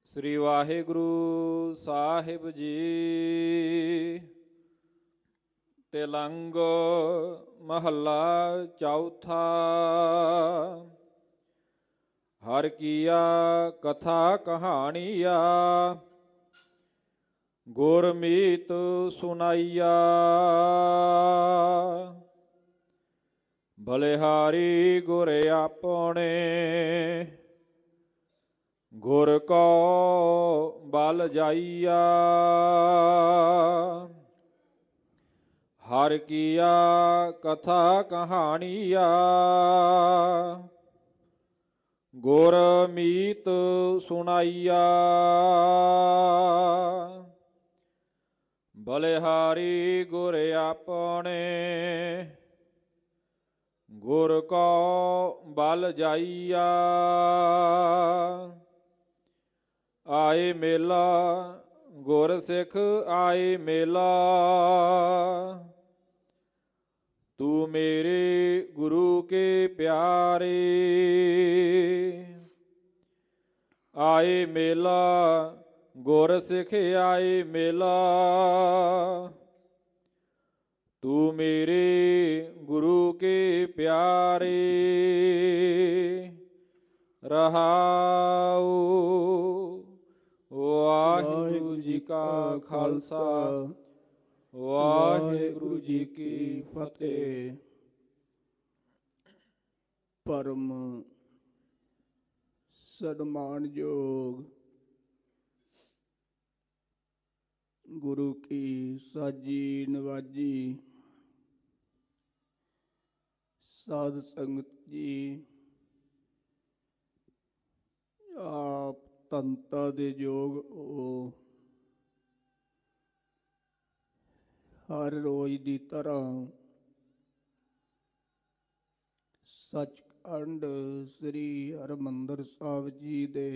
ਸ੍ਰੀ ਵਾਹਿਗੁਰੂ ਸਾਹਿਬ ਜੀ। ਤਿਲੰਗ ਮਹੱਲਾ ਚੌਥਾ। ਹਰ ਕੀਆ ਕਥਾ ਕਹਾਣੀਆ, ਗੁਰਮੀਤ ਸੁਨਾਈਆ। ਬਲਿਹਾਰੀ ਗੁਰ ਆਪਣੇ, ਗੁਰ ਕੋ ਬਲ ਜਾਈਆ। ਹਰ ਕੀਆ ਕਥਾ ਕਹਾਣੀਆ, ਗੁਰ ਮੀਤ ਸੁਨਾਈਆ। ਬਲਿਹਾਰੀ ਗੁਰ ਆਪਣੇ, ਗੁਰ ਕੋ ਬਲ ਜਾਈਆ। ਆਏ ਮੇਲਾ ਗੁਰ ਸਿੱਖ ਆਏ ਮੇਲਾ, ਤੂੰ ਮੇਰੇ ਗੁਰੂ ਕੇ ਪਿਆਰੇ। ਆਏ ਮੇਲਾ ਗੁਰ ਸਿੱਖ ਆਏ ਮੇਲਾ, ਤੂੰ ਮੇਰੇ ਗੁਰੂ ਕੇ ਪਿਆਰੇ। ਰਹਾਉ। ਵਾਹਿਗੁਰੂ ਜੀ ਕਾ ਖਾਲਸਾ, ਵਾਹਿਗੁਰੂ ਜੀ ਕੀ ਫਤਿਹ। ਪਰਮ ਸਨਮਾਨਯੋਗ ਗੁਰੂ ਕੀ ਸਾਜੀ ਨਵਾਜੀ ਸਾਧ ਸੰਗਤ ਜੀ, ਆਪ ਤੰਤਾ ਦੇ ਯੋਗ ਹੋ। ਹਰ ਰੋਜ਼ ਦੀ ਤਰ੍ਹਾਂ ਸੱਚਖੰਡ ਸ੍ਰੀ ਹਰਿਮੰਦਰ ਸਾਹਿਬ ਜੀ ਦੇ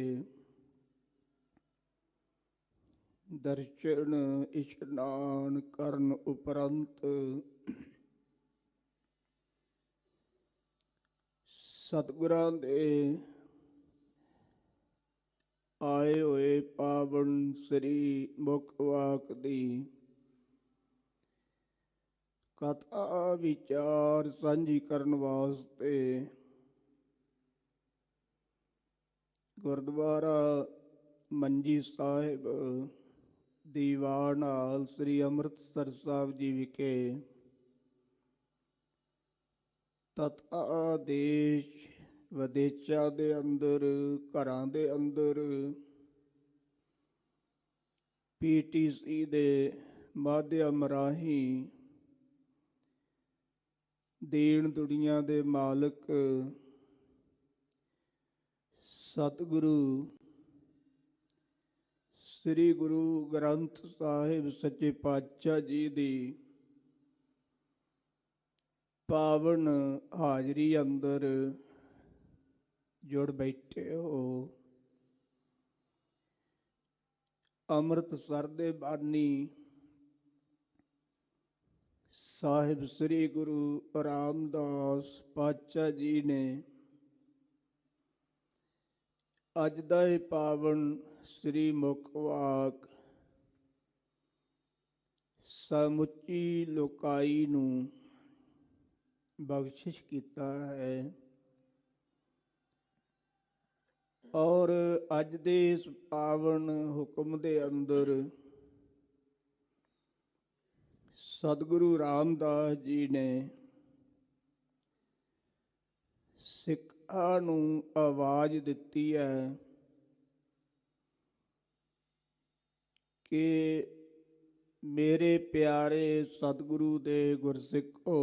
ਦਰਸ਼ਨ ਇਸ਼ਨਾਨ ਕਰਨ ਉਪਰੰਤ ਸਤਿਗੁਰਾਂ ਦੇ ਆਏ ਹੋਏ ਪਾਵਨ ਸ੍ਰੀ ਮੁਖ ਵਾਕ ਦੀ ਕਥਾ ਵਿਚਾਰ ਸਾਂਝੀ ਕਰਨ ਵਾਸਤੇ ਗੁਰਦੁਆਰਾ ਮੰਜੀ ਸਾਹਿਬ ਦੀਵਾਨ ਹਾਲ ਸ੍ਰੀ ਅੰਮ੍ਰਿਤਸਰ ਸਾਹਿਬ ਜੀ ਵਿਖੇ ਤਥਾ ਦੇਸ਼ ਵਿਦੇਸ਼ਾਂ ਦੇ ਅੰਦਰ, ਘਰਾਂ ਦੇ ਅੰਦਰ PTC ਦੇ ਮਾਧਿਅਮ ਰਾਹੀਂ ਦੇਣ ਦੁਨੀਆਂ ਦੇ ਮਾਲਕ ਸਤਿਗੁਰੂ ਸ੍ਰੀ ਗੁਰੂ ਗ੍ਰੰਥ ਸਾਹਿਬ ਸੱਚੇ ਪਾਤਸ਼ਾਹ ਜੀ ਦੀ ਪਾਵਨ ਹਾਜ਼ਰੀ ਅੰਦਰ ਜੁੜ ਬੈਠੇ ਹੋ। ਅੰਮ੍ਰਿਤਸਰ ਦੇ ਬਾਨੀ ਸਾਹਿਬ ਸ੍ਰੀ ਗੁਰੂ ਰਾਮਦਾਸ ਪਾਤਸ਼ਾਹ ਜੀ ਨੇ ਅੱਜ ਦਾ ਇਹ ਪਾਵਨ ਸ੍ਰੀ ਮੁਖ ਵਾਕ ਸਮੁੱਚੀ ਲੋਕਾਈ ਨੂੰ ਬਖਸ਼ਿਸ਼ ਕੀਤਾ ਹੈ। ਔਰ ਅੱਜ ਦੇ ਇਸ ਪਾਵਨ ਹੁਕਮ ਦੇ ਅੰਦਰ ਸਤਿਗੁਰੂ ਰਾਮਦਾਸ ਜੀ ਨੇ ਸਿੱਖਾਂ ਨੂੰ ਆਵਾਜ਼ ਦਿੱਤੀ ਹੈ ਕਿ ਮੇਰੇ ਪਿਆਰੇ ਸਤਿਗੁਰੂ ਦੇ ਗੁਰਸਿੱਖੋ,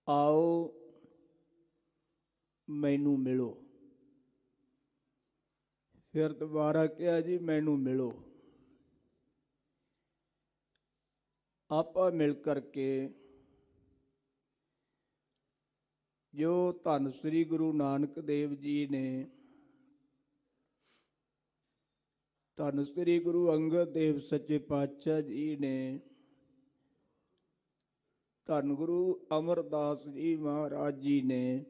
ਆਓ ਮੈਨੂੰ ਮਿਲੋ। ਫਿਰ ਦੁਬਾਰਾ ਕਿਹਾ ਜੀ ਮੈਨੂੰ ਮਿਲੋ। ਆਪਾਂ ਮਿਲ ਕਰਕੇ ਜੋ ਧੰਨ ਸ੍ਰੀ ਗੁਰੂ ਨਾਨਕ ਦੇਵ ਜੀ ਨੇ, ਧੰਨ ਸ੍ਰੀ ਗੁਰੂ ਅੰਗਦ ਦੇਵ ਸੱਚੇ ਪਾਤਸ਼ਾਹ ਜੀ ਨੇ, ਧੰਨ ਗੁਰੂ ਅਮਰਦਾਸ ਜੀ ਮਹਾਰਾਜ ਜੀ ਨੇ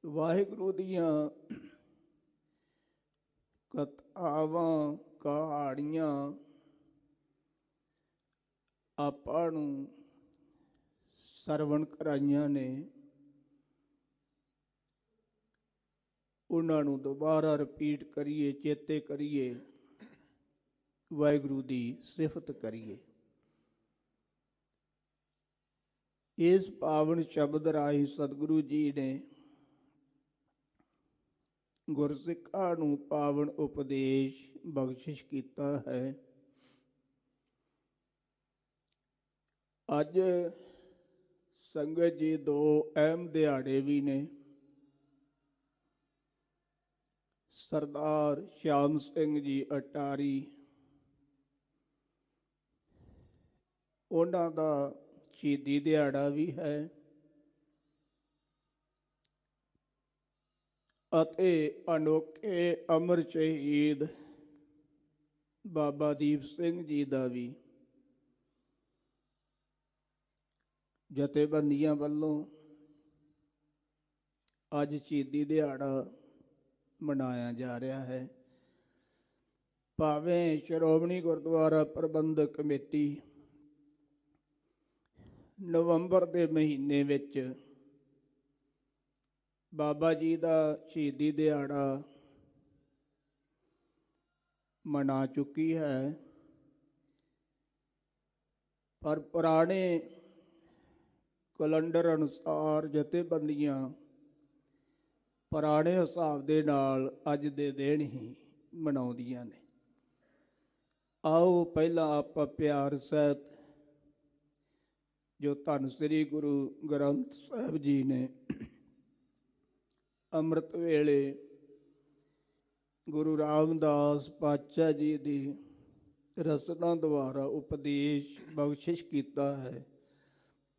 ਵਾਹਿਗੁਰੂ ਦੀਆਂ ਕਥਾਵਾਂ ਕਹਾਣੀਆਂ ਆਪਾਂ ਨੂੰ ਸਰਵਣ ਕਰਾਈਆਂ ਨੇ, ਉਹਨਾਂ ਨੂੰ ਦੁਬਾਰਾ ਰਿਪੀਟ ਕਰੀਏ, ਚੇਤੇ ਕਰੀਏ, ਵਾਹਿਗੁਰੂ ਦੀ ਸਿਫਤ ਕਰੀਏ। ਇਸ ਪਾਵਨ ਸ਼ਬਦ ਰਾਹੀਂ ਸਤਿਗੁਰੂ ਜੀ ਨੇ ਗੁਰਸਿੱਖਾਂ ਨੂੰ ਪਾਵਨ ਉਪਦੇਸ਼ ਬਖਸ਼ਿਸ਼ ਕੀਤਾ ਹੈ। ਅੱਜ ਸੰਗਤ ਜੀ ਦੋ ਅਹਿਮ ਦਿਹਾੜੇ ਵੀ ਨੇ। ਸਰਦਾਰ ਸ਼ਾਮ ਸਿੰਘ ਜੀ ਅਟਾਰੀ, ਉਹਨਾਂ ਦਾ ਸ਼ਹੀਦੀ ਦਿਹਾੜਾ ਵੀ ਹੈ, ਅਤੇ ਅਨੋਖੇ ਅਮਰ ਸ਼ਹੀਦ ਬਾਬਾ ਦੀਪ ਸਿੰਘ ਜੀ ਦਾ ਵੀ ਜਥੇਬੰਦੀਆਂ ਵੱਲੋਂ ਅੱਜ ਸ਼ਹੀਦੀ ਦਿਹਾੜਾ ਮਨਾਇਆ ਜਾ ਰਿਹਾ ਹੈ। ਭਾਵੇਂ ਸ਼੍ਰੋਮਣੀ ਗੁਰਦੁਆਰਾ ਪ੍ਰਬੰਧਕ ਕਮੇਟੀ ਨਵੰਬਰ ਦੇ ਮਹੀਨੇ ਵਿੱਚ ਬਾਬਾ ਜੀ ਦਾ ਸ਼ਹੀਦੀ ਦਿਹਾੜਾ ਮਨਾ ਚੁੱਕੀ ਹੈ, ਪਰ ਪੁਰਾਣੇ ਕੈਲੰਡਰ ਅਨੁਸਾਰ ਜਥੇਬੰਦੀਆਂ ਪੁਰਾਣੇ ਹਿਸਾਬ ਦੇ ਨਾਲ ਅੱਜ ਦੇ ਦਿਨ ਹੀ ਮਨਾਉਂਦੀਆਂ ਨੇ। ਆਓ ਪਹਿਲਾਂ ਆਪਾਂ ਪਿਆਰ ਸਹਿਤ ਜੋ ਧੰਨ ਸ੍ਰੀ ਗੁਰੂ ਗ੍ਰੰਥ ਸਾਹਿਬ ਜੀ ਨੇ ਅੰਮ੍ਰਿਤ ਵੇਲੇ ਗੁਰੂ ਰਾਮਦਾਸ ਪਾਤਸ਼ਾਹ ਜੀ ਦੀ ਰਸਨਾ ਦੁਆਰਾ ਉਪਦੇਸ਼ ਬਖਸ਼ਿਸ਼ ਕੀਤਾ ਹੈ,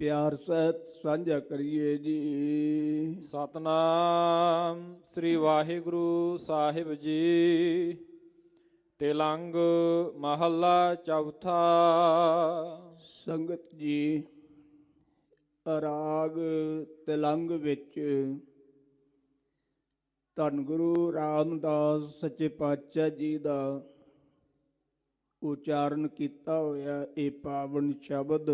ਪਿਆਰ ਸਹਿਤ ਸਾਂਝਾ ਕਰੀਏ ਜੀ। ਸਤਨਾਮ ਸ੍ਰੀ ਵਾਹਿਗੁਰੂ ਸਾਹਿਬ ਜੀ। ਤਿਲੰਗ ਮਹੱਲਾ ਚੌਥਾ। ਸੰਗਤ ਜੀ, ਰਾਗ ਤਿਲੰਗ ਵਿੱਚ ਧੰਨ ਗੁਰੂ ਰਾਮਦਾਸ ਸੱਚੇ ਪਾਤਸ਼ਾਹ ਜੀ ਦਾ ਉਚਾਰਨ ਕੀਤਾ ਹੋਇਆ ਇਹ ਪਾਵਨ ਸ਼ਬਦ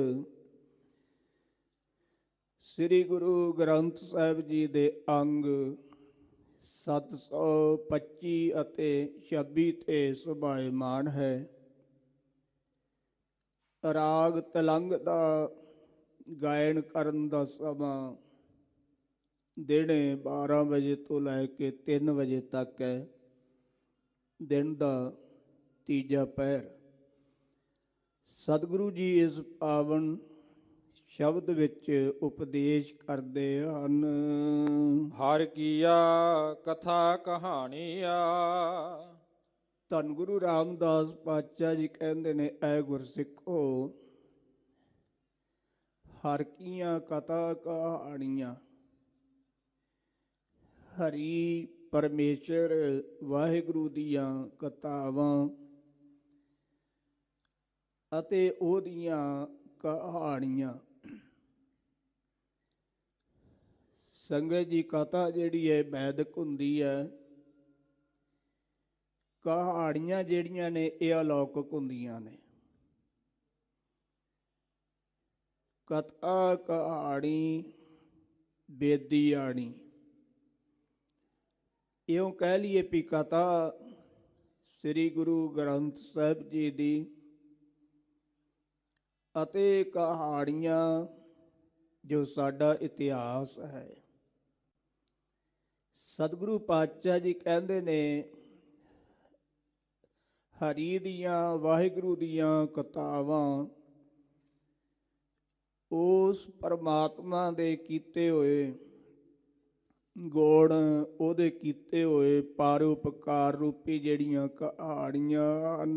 ਸ੍ਰੀ ਗੁਰੂ ਗ੍ਰੰਥ ਸਾਹਿਬ ਜੀ ਦੇ ਅੰਗ 725 ਅਤੇ 26 ਤੇ ਸੁਭਾਇਮਾਨ ਹੈ। ਰਾਗ ਤਿਲੰਗ ਦਾ ਗਾਇਨ ਕਰਨ ਦਾ ਸਮਾਂ ਦਿਨੇ 12 ਵਜੇ ਤੋਂ ਲੈ ਕੇ 3 ਵਜੇ ਤੱਕ ਹੈ। ਦਿਨ ਦਾ ਤੀਜਾ ਪਹਿਰ। ਸਤਿਗੁਰੂ ਜੀ ਇਸ ਪਾਵਨ ਸ਼ਬਦ ਵਿੱਚ ਉਪਦੇਸ਼ ਕਰਦੇ ਹਨ। ਹਰ ਕੀਆ ਕਥਾ ਕਹਾਣੀਆ। ਧੰਨ ਗੁਰੂ ਰਾਮਦਾਸ ਪਾਤਸ਼ਾਹ ਜੀ ਕਹਿੰਦੇ ਨੇ, ਐ ਗੁਰਸਿੱਖੋ, ਹਰ ਕੀਆਂ ਕਥਾ ਕਹਾਣੀਆਂ, ਹਰੀ ਪਰਮੇਸ਼ਰ ਵਾਹਿਗੁਰੂ ਦੀਆਂ ਕਥਾਵਾਂ ਅਤੇ ਉਹਦੀਆਂ ਕਹਾਣੀਆਂ। ਸੰਗਤ ਜੀ, ਕਥਾ ਜਿਹੜੀ ਹੈ ਵੈਦਿਕ ਹੁੰਦੀ ਹੈ, ਕਹਾਣੀਆਂ ਜਿਹੜੀਆਂ ਨੇ ਇਹ ਅਲੌਕਿਕ ਹੁੰਦੀਆਂ ਨੇ। ਕਥਾ ਕਹਾਣੀ ਬੇਦੀ ਆਣੀ, ਇਉਂ ਕਹਿ ਲਈਏ ਵੀ ਕਥਾ ਸ੍ਰੀ ਗੁਰੂ ਗ੍ਰੰਥ ਸਾਹਿਬ ਜੀ ਦੀ ਅਤੇ ਕਹਾਣੀਆਂ ਜੋ ਸਾਡਾ ਇਤਿਹਾਸ ਹੈ। ਸਤਿਗੁਰੂ ਪਾਤਸ਼ਾਹ ਜੀ ਕਹਿੰਦੇ ਨੇ, ਹਰੀ ਦੀਆਂ ਵਾਹਿਗੁਰੂ ਦੀਆਂ ਕਥਾਵਾਂ ਉਸ ਪਰਮਾਤਮਾ ਦੇ ਕੀਤੇ ਹੋਏ ਗੁਣ, ਉਹਦੇ ਕੀਤੇ ਹੋਏ ਪਰਉਪਕਾਰ ਰੂਪੀ ਜਿਹੜੀਆਂ ਕਹਾਣੀਆਂ ਹਨ।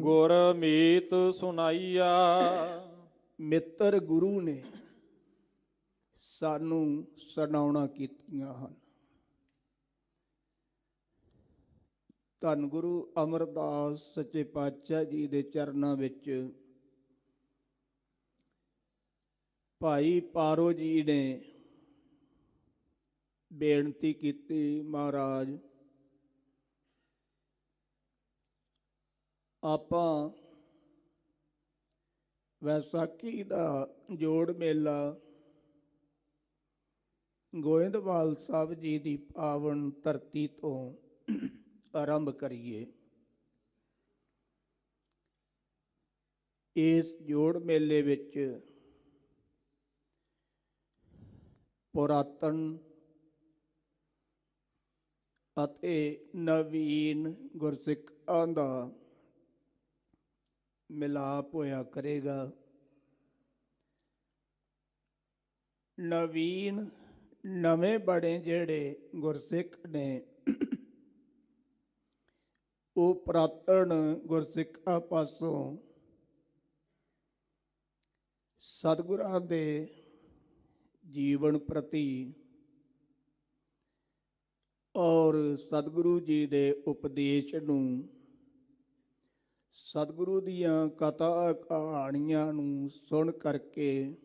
ਗੁਰ ਮੀਤ ਸੁਣਾਈਆ। ਮਿੱਤਰ ਗੁਰੂ ਨੇ ਸਾਨੂੰ ਸੁਣਾਉਣਾ ਕੀਤੀਆਂ ਹਨ। ਧੰਨ ਗੁਰੂ ਅਮਰਦਾਸ ਸੱਚੇ ਪਾਤਸ਼ਾਹ ਜੀ ਦੇ ਚਰਨਾਂ ਵਿੱਚ ਭਾਈ ਪਾਰੋ ਜੀ ਨੇ ਬੇਨਤੀ ਕੀਤੀ, ਮਹਾਰਾਜ ਆਪਾਂ ਵਿਸਾਖੀ ਦਾ ਜੋੜ ਮੇਲਾ ਗੋਇੰਦਵਾਲ ਸਾਹਿਬ ਜੀ ਦੀ ਪਾਵਨ ਧਰਤੀ ਤੋਂ ਆਰੰਭ ਕਰੀਏ। ਇਸ ਜੋੜ ਮੇਲੇ ਵਿੱਚ ਪੁਰਾਤਨ ਅਤੇ ਨਵੀਨ ਗੁਰਸਿੱਖਾਂ ਦਾ ਮਿਲਾਪ ਹੋਇਆ ਕਰੇਗਾ। ਨਵੀਨ ਨਵੇਂ ਬੜੇ ਜਿਹੜੇ ਗੁਰਸਿੱਖ ਨੇ ਉਹ ਪੁਰਾਤਨ ਗੁਰਸਿੱਖਾਂ ਪਾਸੋਂ ਸਤਿਗੁਰਾਂ ਦੇ ਜੀਵਨ ਪ੍ਰਤੀ ਔਰ ਸਤਿਗੁਰੂ ਜੀ ਦੇ ਉਪਦੇਸ਼ ਨੂੰ, ਸਤਿਗੁਰੂ ਦੀਆਂ ਕਥਾ ਕਹਾਣੀਆਂ ਨੂੰ ਸੁਣ ਕਰਕੇ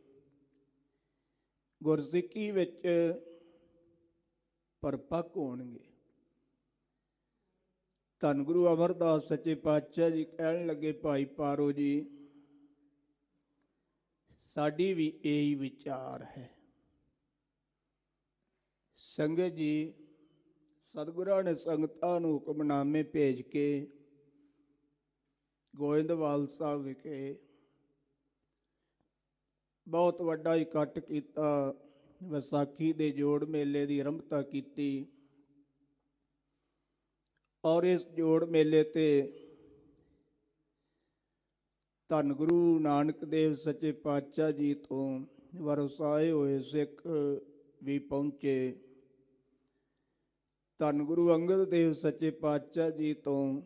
ਗੁਰਸਿੱਖੀ ਵਿੱਚ ਪਰਪੱਕ ਹੋਣਗੇ। ਧੰਨ ਗੁਰੂ ਅਮਰਦਾਸ ਸੱਚੇ ਪਾਤਸ਼ਾਹ ਜੀ ਕਹਿਣ ਲੱਗੇ, ਭਾਈ ਪਾਰੋ ਜੀ, ਸਾਡੀ ਵੀ ਇਹੀ ਵਿਚਾਰ ਹੈ। ਸੰਗਤ ਜੀ, ਸਤਿਗੁਰਾਂ ਨੇ ਸੰਗਤਾਂ ਨੂੰ ਹੁਕਮਨਾਮੇ ਭੇਜ ਕੇ ਗੋਇੰਦਵਾਲ ਸਾਹਿਬ ਵਿਖੇ ਬਹੁਤ ਵੱਡਾ ਇਕੱਠ ਕੀਤਾ। ਵਿਸਾਖੀ ਦੇ ਜੋੜ ਮੇਲੇ ਦੀ ਆਰੰਭਤਾ ਕੀਤੀ ਔਰ ਇਸ ਜੋੜ ਮੇਲੇ ਤੇ ਧੰਨ ਗੁਰੂ ਨਾਨਕ ਦੇਵ ਸੱਚੇ ਪਾਤਸ਼ਾਹ ਜੀ ਤੋਂ ਵਰਸਾਏ ਹੋਏ ਸਿੱਖ ਵੀ ਪਹੁੰਚੇ। ਧੰਨ ਗੁਰੂ ਅੰਗਦ ਦੇਵ ਸੱਚੇ ਪਾਤਸ਼ਾਹ ਜੀ ਤੋਂ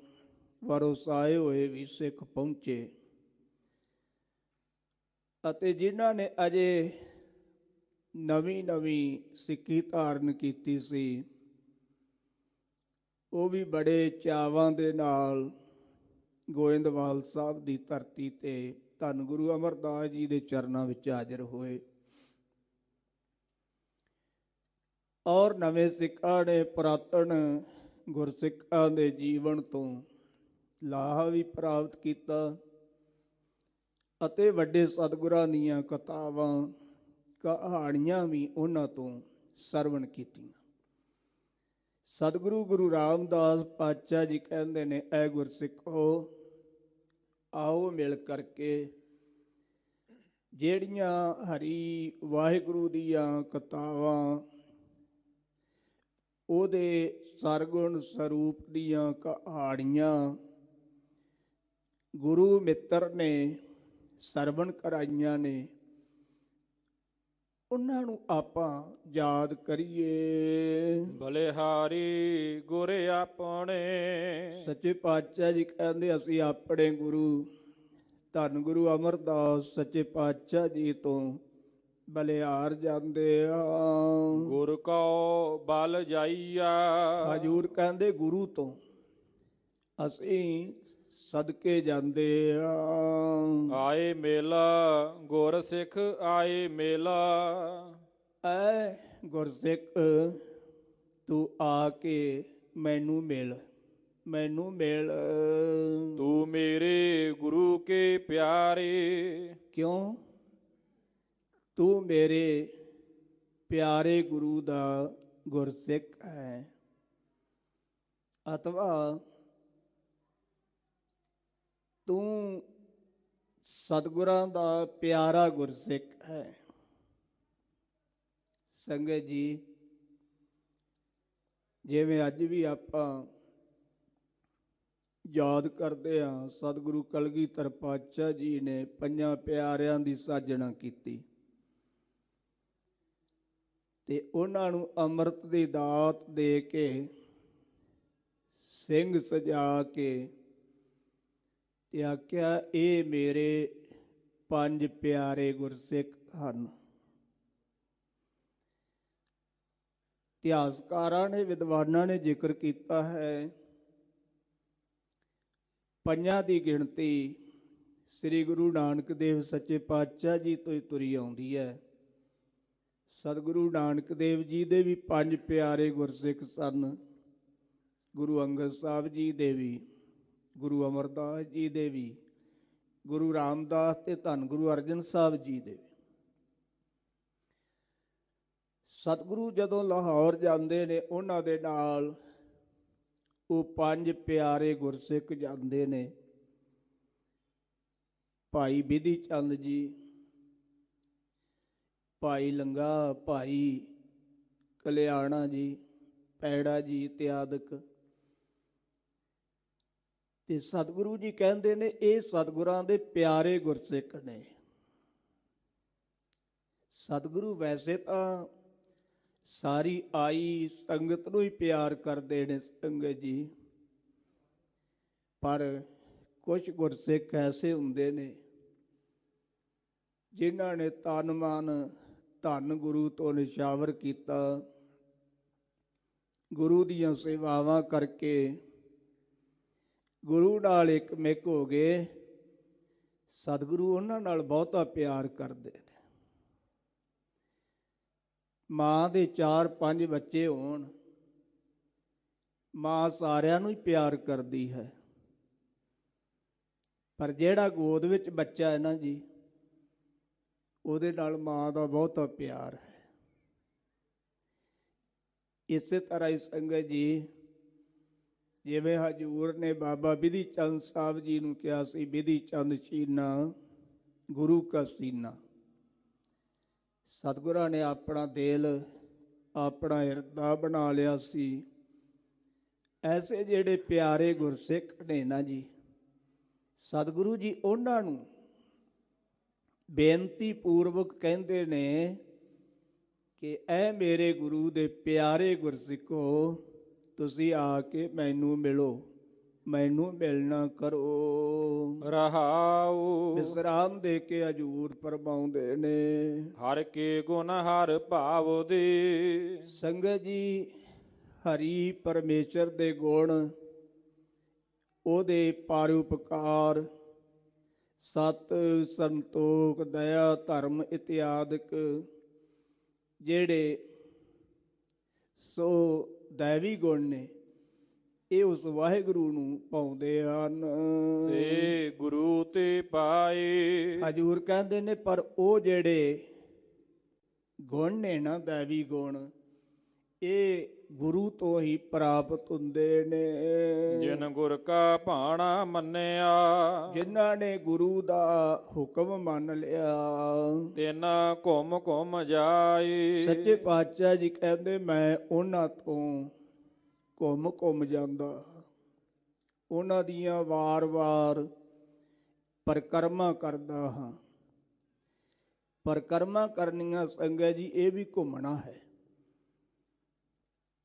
ਵਰਸਾਏ ਹੋਏ ਵੀ ਸਿੱਖ ਪਹੁੰਚੇ ਅਤੇ ਜਿਨ੍ਹਾਂ ਨੇ ਅਜੇ ਨਵੀਂ ਸਿੱਖੀ ਧਾਰਨ ਕੀਤੀ ਸੀ ਉਹ ਵੀ ਬੜੇ ਚਾਵਾਂ ਦੇ ਨਾਲ ਗੋਇੰਦਵਾਲ ਸਾਹਿਬ ਦੀ ਧਰਤੀ ਤੇ ਧੰਨ ਗੁਰੂ ਅਮਰਦਾਸ ਜੀ ਦੇ ਚਰਨਾਂ ਵਿੱਚ ਹਾਜ਼ਰ ਹੋਏ ਔਰ ਨਵੇਂ ਸਿੱਖਾਂ ਨੇ ਪੁਰਾਤਨ ਗੁਰਸਿੱਖਾਂ ਦੇ ਜੀਵਨ ਤੋਂ ਲਾਹਾ ਵੀ ਪ੍ਰਾਪਤ ਕੀਤਾ ਅਤੇ ਵੱਡੇ ਸਤਿਗੁਰਾਂ ਦੀਆਂ ਕਥਾਵਾਂ ਕਹਾਣੀਆਂ ਵੀ ਉਹਨਾਂ ਤੋਂ ਸਰਵਣ ਕੀਤੀਆਂ। ਸਤਿਗੁਰੂ ਗੁਰੂ ਰਾਮਦਾਸ ਪਾਤਸ਼ਾਹ ਜੀ ਕਹਿੰਦੇ ਨੇ, ਐ ਗੁਰਸਿੱਖੋ, ਆਓ ਮਿਲ ਕਰਕੇ ਜਿਹੜੀਆਂ ਹਰੀ ਵਾਹਿਗੁਰੂ ਦੀਆਂ ਕਥਾਵਾਂ, ਉਹਦੇ ਸਰਗੁਣ ਸਰੂਪ ਦੀਆਂ ਕਹਾਣੀਆਂ ਗੁਰੂ ਮਿੱਤਰ ਨੇ ਸਰਵਣ ਕਰਾਈਆਂ ਨੇ, ਉਹਨਾਂ ਨੂੰ ਆਪਾਂ ਯਾਦ ਕਰੀਏ। ਬਲਿਹਾਰੀ ਗੁਰ ਆਪਣੇ। ਸੱਚੇ ਪਾਤਸ਼ਾਹ ਜੀ ਕਹਿੰਦੇ, ਅਸੀਂ ਆਪਣੇ ਗੁਰੂ ਧੰਨ ਗੁਰੂ ਅਮਰਦਾਸ ਸੱਚੇ ਪਾਤਸ਼ਾਹ ਜੀ ਤੋਂ ਬਲਿਹਾਰ ਜਾਂਦੇ ਆ। ਗੁਰ ਕਉ ਬਲ ਜਾਈਆ। ਹਜੂਰ ਕਹਿੰਦੇ, ਗੁਰੂ ਤੋਂ ਅਸੀਂ ਸਦਕੇ ਜਾਂਦੇ ਆ। ਆਏ ਮੇਲਾ ਗੁਰ ਸਿੱਖ ਆਏ ਮੇਲਾ। ਐ ਗੁਰਸਿੱਖ, ਤੂੰ ਆ ਕੇ ਮੈਨੂੰ ਮਿਲ, ਮੈਨੂੰ ਮਿਲ। ਤੂੰ ਮੇਰੇ ਗੁਰੂ ਕੇ ਪਿਆਰੇ। ਕਿਉਂ? ਤੂੰ ਮੇਰੇ ਪਿਆਰੇ ਗੁਰੂ ਦਾ ਗੁਰਸਿੱਖ ਹੈ, ਅਥਵਾ ਤੂੰ ਸਤਿਗੁਰਾਂ ਦਾ ਪਿਆਰਾ ਗੁਰਸਿੱਖ ਹੈ। ਸੰਗਤ ਜੀ, ਜਿਵੇਂ ਅੱਜ ਵੀ ਆਪਾਂ ਯਾਦ ਕਰਦੇ ਹਾਂ, ਸਤਿਗੁਰੂ ਕਲਗੀਧਰ ਪਾਤਸ਼ਾਹ ਜੀ ਨੇ ਪੰਜਾਂ ਪਿਆਰਿਆਂ ਦੀ ਸਾਜਣਾ ਕੀਤੀ ਤੇ ਉਹਨਾਂ ਨੂੰ ਅੰਮ੍ਰਿਤ ਦੀ ਦਾਤ ਦੇ ਕੇ, ਸਿੰਘ ਸਜਾ ਕੇ ਤੇ ਆਖਿਆ, ਇਹ ਮੇਰੇ ਪੰਜ ਪਿਆਰੇ ਗੁਰਸਿੱਖ ਹਨ। ਇਤਿਹਾਸਕਾਰਾਂ ਨੇ, ਵਿਦਵਾਨਾਂ ਨੇ ਜ਼ਿਕਰ ਕੀਤਾ ਹੈ, ਪੰਜਾਂ ਦੀ ਗਿਣਤੀ ਸ੍ਰੀ ਗੁਰੂ ਨਾਨਕ ਦੇਵ ਸੱਚੇ ਪਾਤਸ਼ਾਹ ਜੀ ਤੋਂ ਹੀ ਤੁਰੀ ਆਉਂਦੀ ਹੈ। ਸਤਿਗੁਰੂ ਨਾਨਕ ਦੇਵ ਜੀ ਦੇ ਵੀ 5 ਪਿਆਰੇ ਗੁਰਸਿੱਖ ਸਨ। ਗੁਰੂ ਅੰਗਦ ਸਾਹਿਬ ਜੀ ਦੇ ਵੀ, ਗੁਰੂ ਅਮਰਦਾਸ ਜੀ ਦੇ ਵੀ, ਗੁਰੂ ਰਾਮਦਾਸ ਤੇ ਧੰਨ ਗੁਰੂ ਅਰਜਨ ਸਾਹਿਬ ਜੀ ਦੇ ਵੀ। ਸਤਿਗੁਰੂ ਜਦੋਂ ਲਾਹੌਰ ਜਾਂਦੇ ਨੇ, ਉਹਨਾਂ ਦੇ ਨਾਲ ਉਹ 5 ਪਿਆਰੇ ਗੁਰਸਿੱਖ ਜਾਂਦੇ ਨੇ। ਭਾਈ ਬਿਧੀ ਚੰਦ ਜੀ, ਭਾਈ ਲੰਗਾ, ਭਾਈ ਕਲਿਆਣਾ ਜੀ, ਪੈੜਾ ਜੀ ਇਤਿਆਦਿਕ। ਤੇ ਸਤਿਗੁਰੂ ਜੀ ਕਹਿੰਦੇ ਨੇ ਇਹ ਸਤਿਗੁਰਾਂ ਦੇ ਪਿਆਰੇ ਗੁਰਸਿੱਖ ਨੇ। ਸਤਿਗੁਰੂ ਵੈਸੇ ਤਾਂ ਸਾਰੀ ਆਈ ਸੰਗਤ ਨੂੰ ਹੀ ਪਿਆਰ ਕਰਦੇ ਨੇ ਸੰਗਤ ਜੀ, ਪਰ ਕੁਝ ਗੁਰਸਿੱਖ ਐਸੇ ਹੁੰਦੇ ਨੇ ਜਿਨ੍ਹਾਂ ਨੇ ਤਨ ਮਨ ਧੰਨ ਗੁਰੂ ਤੋਂ ਨਿਸ਼ਾਵਰ ਕੀਤਾ, ਗੁਰੂ ਦੀਆਂ ਸੇਵਾਵਾਂ ਕਰਕੇ ਗੁਰੂ ਨਾਲ ਇੱਕ ਮਿੱਕ ਹੋ ਗਏ। ਸਤਿਗੁਰੂ ਉਹਨਾਂ ਨਾਲ ਬਹੁਤਾ ਪਿਆਰ ਕਰਦੇ ਨੇ। ਮਾਂ ਦੇ 4-5 ਬੱਚੇ ਹੋਣ, ਮਾਂ ਸਾਰਿਆਂ ਨੂੰ ਹੀ ਪਿਆਰ ਕਰਦੀ ਹੈ, ਪਰ ਜਿਹੜਾ ਗੋਦ ਵਿੱਚ ਬੱਚਾ ਹੈ ਨਾ ਜੀ, ਉਹਦੇ ਨਾਲ ਮਾਂ ਦਾ ਬਹੁਤਾ ਪਿਆਰ ਹੈ। ਇਸੇ ਤਰ੍ਹਾਂ ਹੀ ਸੰਗਤ ਜੀ, ਜਿਵੇਂ ਹਜ਼ੂਰ ਨੇ ਬਾਬਾ ਬਿਧੀ ਚੰਦ ਸਾਹਿਬ ਜੀ ਨੂੰ ਕਿਹਾ ਸੀ, ਬਿਧੀ ਚੰਦ ਸੀਨਾ ਗੁਰੂ ਕਾ ਸੀਨਾ। ਸਤਿਗੁਰਾਂ ਨੇ ਆਪਣਾ ਦਿਲ, ਆਪਣਾ ਹਿਰਦਾ ਬਣਾ ਲਿਆ ਸੀ। ਐਸੇ ਜਿਹੜੇ ਪਿਆਰੇ ਗੁਰਸਿੱਖ ਨੇ ਨਾ ਜੀ, ਸਤਿਗੁਰੂ ਜੀ ਉਹਨਾਂ ਨੂੰ ਬੇਨਤੀ ਪੂਰਵਕ ਕਹਿੰਦੇ ਨੇ ਕਿ ਐ ਮੇਰੇ ਗੁਰੂ ਦੇ ਪਿਆਰੇ ਗੁਰਸਿੱਖੋ, ਤੁਸੀਂ ਆ ਕੇ ਮੈਨੂੰ ਮਿਲੋ, ਮੈਨੂੰ ਮਿਲਣਾ ਕਰੋ। ਰਹਾਉ ਵਿਸਰਾਮ ਦੇ ਕੇ ਹਜ਼ੂਰ ਫਰਮਾਉਂਦੇ ਨੇ, ਹਰ ਕੇ ਗੁਣ ਹਰ ਭਾਵ ਦੇ। ਸੰਗਤ ਜੀ, ਹਰੀ ਪਰਮੇਸ਼ਰ ਦੇ ਗੁਣ, ਉਹਦੇ ਪਰਉਪਕਾਰ, ਸਤ ਸੰਤੋਖ ਦਇਆ ਧਰਮ ਇਤਿਆਦਿਕ ਜਿਹੜੇ ਸੋ ਦੈਵੀ ਗੁਣ ਨੇ, ਇਹ ਉਸ ਵਾਹਿਗੁਰੂ ਨੂੰ ਪਾਉਂਦੇ ਹਨ। ਸੇ ਗੁਰੂ ਤੇ ਪਾਏ। ਹਜ਼ੂਰ ਕਹਿੰਦੇ ਨੇ ਪਰ ਉਹ ਜਿਹੜੇ ਗੁਣ ਨੇ ਨਾ, ਦੈਵੀ ਗੁਣ, ਇਹ ਗੁਰੂ ਤੋਂ ਹੀ ਪ੍ਰਾਪਤ ਹੁੰਦੇ ਨੇ। ਜਿਨ ਗੁਰ ਕਾ ਭਾਣਾ ਮੰਨਿਆ, ਜਿਨ੍ਹਾਂ ਨੇ ਗੁਰੂ ਦਾ ਹੁਕਮ ਮੰਨ ਲਿਆ, ਤਿਨ ਘੁੰਮ ਘੁੰਮ ਜਾਏ। ਸੱਚੇ ਪਾਤਸ਼ਾਹ ਜੀ ਕਹਿੰਦੇ ਮੈਂ ਉਹਨਾਂ ਤੋਂ ਘੁੰਮ ਘੁੰਮ ਜਾਂਦਾ, ਉਹਨਾਂ ਦੀਆਂ ਵਾਰ-ਵਾਰ ਪਰਿਕਰਮਾ ਕਰਦਾ ਹਾਂ। ਪਰਿਕਰਮਾ ਕਰਨੀਆਂ ਸੰਗਤ ਜੀ, ਇਹ ਵੀ ਘੁੰਮਣਾ ਹੈ।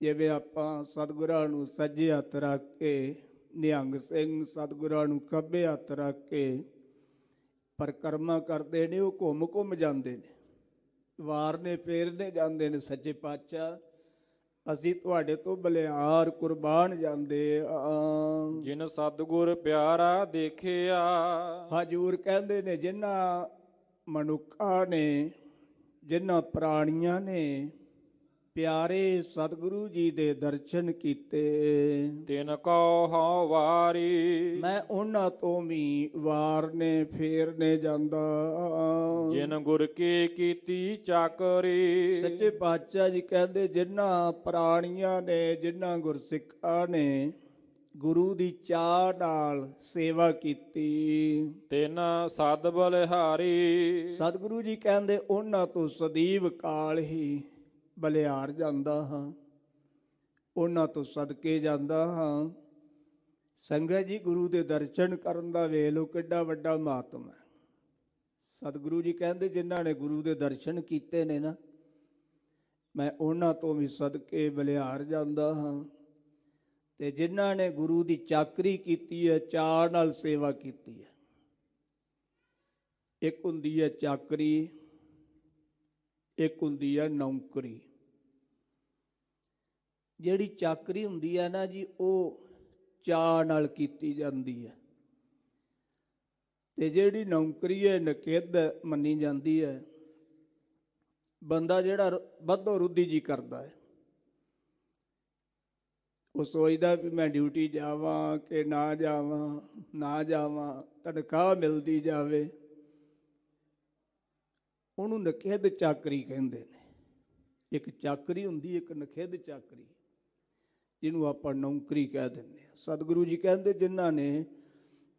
ਜਿਵੇਂ ਆਪਾਂ ਸਤਿਗੁਰਾਂ ਨੂੰ ਸੱਜੇ ਹੱਥ ਰੱਖ ਕੇ, ਨਿਹੰਗ ਸਿੰਘ ਸਤਿਗੁਰਾਂ ਨੂੰ ਖੱਬੇ ਹੱਥ ਰੱਖ ਕੇ ਪਰਿਕਰਮਾ ਕਰਦੇ ਨੇ, ਉਹ ਘੁੰਮ ਘੁੰਮ ਜਾਂਦੇ ਨੇ, ਵਾਰਨੇ ਫੇਰਨੇ ਜਾਂਦੇ ਨੇ। ਸੱਚੇ ਪਾਤਸ਼ਾਹ, ਅਸੀਂ ਤੁਹਾਡੇ ਤੋਂ ਬਲਿਹਾਰ ਕੁਰਬਾਨ ਜਾਂਦੇ ਆ। ਜਿਨ ਸਤਿਗੁਰ ਪਿਆਰਾ ਦੇਖਿਆ, ਹਜ਼ੂਰ ਕਹਿੰਦੇ ਨੇ ਜਿਨ੍ਹਾਂ ਮਨੁੱਖਾਂ ਨੇ, ਜਿਨ੍ਹਾਂ ਪ੍ਰਾਣੀਆਂ ਨੇ ਪਿਆਰੇ ਸਤਿਗੁਰੂ ਜੀ ਦੇ ਦਰਸ਼ਨ ਕੀਤੇ, ਤਿਨ ਕੋ ਹਉ ਵਾਰੀ। ਮੈਂ ਉਹਨਾਂ ਤੋਂ ਵੀ ਵਾਰਨੇ ਫੇਰਨੇ ਜਾਂਦਾ। ਜਿਨ ਗੁਰ ਕੀ ਕੀਤੀ ਚਾਕਰੀ। ਸੱਚੇ ਪਾਤਸ਼ਾਹ ਜੀ ਕਹਿੰਦੇ ਜਿਨ੍ਹਾਂ ਪ੍ਰਾਣੀਆਂ ਨੇ, ਜਿਨ੍ਹਾਂ ਗੁਰਸਿੱਖਾਂ ਨੇ ਗੁਰੂ ਦੀ ਚਾਹ ਨਾਲ ਸੇਵਾ ਕੀਤੀ, ਤਿਨ ਸਦ ਬਲਿਹਾਰੀ। ਸਤਿਗੁਰੂ ਜੀ ਕਹਿੰਦੇ ਉਹਨਾਂ ਤੋਂ ਸਦੀਵ ਕਾਲ ਹੀ ਬਲਿਹਾਰ ਜਾਂਦਾ ਹਾਂ, ਉਹਨਾਂ ਤੋਂ ਸਦਕੇ ਜਾਂਦਾ ਹਾਂ। ਸੰਗਤ ਜੀ, ਗੁਰੂ ਦੇ ਦਰਸ਼ਨ ਕਰਨ ਦਾ ਵੇਖ ਲਓ ਕਿੱਡਾ ਵੱਡਾ ਮਹਾਤਮ ਹੈ। ਸਤਿਗੁਰੂ ਜੀ ਕਹਿੰਦੇ ਜਿਨ੍ਹਾਂ ਨੇ ਗੁਰੂ ਦੇ ਦਰਸ਼ਨ ਕੀਤੇ ਨੇ ਨਾ, ਮੈਂ ਉਹਨਾਂ ਤੋਂ ਵੀ ਸਦਕੇ ਬਲਿਹਾਰ ਜਾਂਦਾ ਹਾਂ। ਤੇ ਜਿਨ੍ਹਾਂ ਨੇ ਗੁਰੂ ਦੀ ਚਾਕਰੀ ਕੀਤੀ ਹੈ, ਚਾਅ ਨਾਲ ਸੇਵਾ ਕੀਤੀ ਹੈ। ਇੱਕ ਹੁੰਦੀ ਹੈ ਚਾਕਰੀ, ਇੱਕ ਹੁੰਦੀ ਹੈ ਨੌਕਰੀ। ਜਿਹੜੀ ਚਾਕਰੀ ਹੁੰਦੀ ਹੈ ਨਾ ਜੀ, ਉਹ ਚਾਅ ਨਾਲ ਕੀਤੀ ਜਾਂਦੀ ਹੈ, ਤੇ ਜਿਹੜੀ ਨੌਕਰੀ ਹੈ ਨਕਿੱਧ ਮੰਨੀ ਜਾਂਦੀ ਹੈ। ਬੰਦਾ ਜਿਹੜਾ ਵੱਧੋ ਰੁੱਧੀ ਜੀ ਕਰਦਾ ਹੈ, ਉਹ ਸੋਚਦਾ ਵੀ ਮੈਂ ਡਿਊਟੀ ਜਾਵਾਂ ਕਿ ਨਾ ਜਾਵਾਂ, ਤਨਖਾਹ ਮਿਲਦੀ ਜਾਵੇ। ਉਹਨੂੰ ਨਖਿੱਧ ਚਾਕਰੀ ਕਹਿੰਦੇ ਨੇ। ਇੱਕ ਚਾਕਰੀ ਹੁੰਦੀ, ਇੱਕ ਨਖਿੱਧ ਚਾਕਰੀ, ਜਿਹਨੂੰ ਆਪਾਂ ਨੌਕਰੀ ਕਹਿ ਦਿੰਦੇ ਹਾਂ। ਸਤਿਗੁਰੂ ਜੀ ਕਹਿੰਦੇ ਜਿਨ੍ਹਾਂ ਨੇ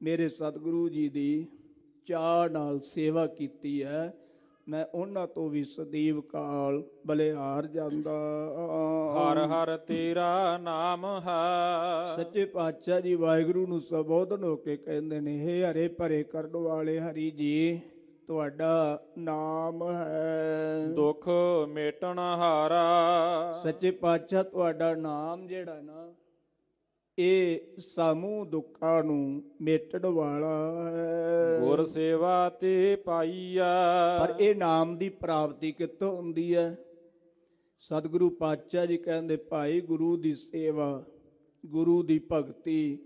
ਮੇਰੇ ਸਤਿਗੁਰੂ ਜੀ ਦੀ ਚਾਅ ਨਾਲ ਸੇਵਾ ਕੀਤੀ ਹੈ, ਮੈਂ ਉਹਨਾਂ ਤੋਂ ਵੀ ਸਦੀਵ ਕਾਲ ਬਲਿਹਾਰ ਜਾਂਦਾ। ਹਰ ਹਰ ਤੇਰਾ ਨਾਮ ਹੈ। ਸੱਚੇ ਪਾਤਸ਼ਾਹ ਜੀ ਵਾਹਿਗੁਰੂ ਨੂੰ ਸੰਬੋਧਨ ਹੋ ਕੇ ਕਹਿੰਦੇ ਨੇ, ਹੇ ਹਰੇ ਭਰੇ ਕਰਨ ਵਾਲੇ ਹਰੀ ਜੀ, ਤੁਹਾਡਾ ਨਾਮ ਹੈ ਦੁੱਖ ਮੇਟਣ ਹਾਰਾ। ਸੱਚੇ ਪਾਤਸ਼ਾਹ ਤੁਹਾਡਾ ਨਾਮ ਜਿਹੜਾ ਨਾ, ਇਹ ਸਮੂਹ ਦੁੱਖਾਂ ਨੂੰ ਮੇਟਣ ਵਾਲਾ ਹੈ। ਗੁਰ ਸੇਵਾ ਤੇ ਪਾਈਆ। ਪਰ ਇਹ ਨਾਮ ਦੀ ਪ੍ਰਾਪਤੀ ਕਿੱਥੋਂ ਹੁੰਦੀ ਹੈ? ਸਤਿਗੁਰੂ ਪਾਤਸ਼ਾਹ ਜੀ ਕਹਿੰਦੇ, ਭਾਈ ਗੁਰੂ ਦੀ ਸੇਵਾ, ਗੁਰੂ ਦੀ ਭਗਤੀ,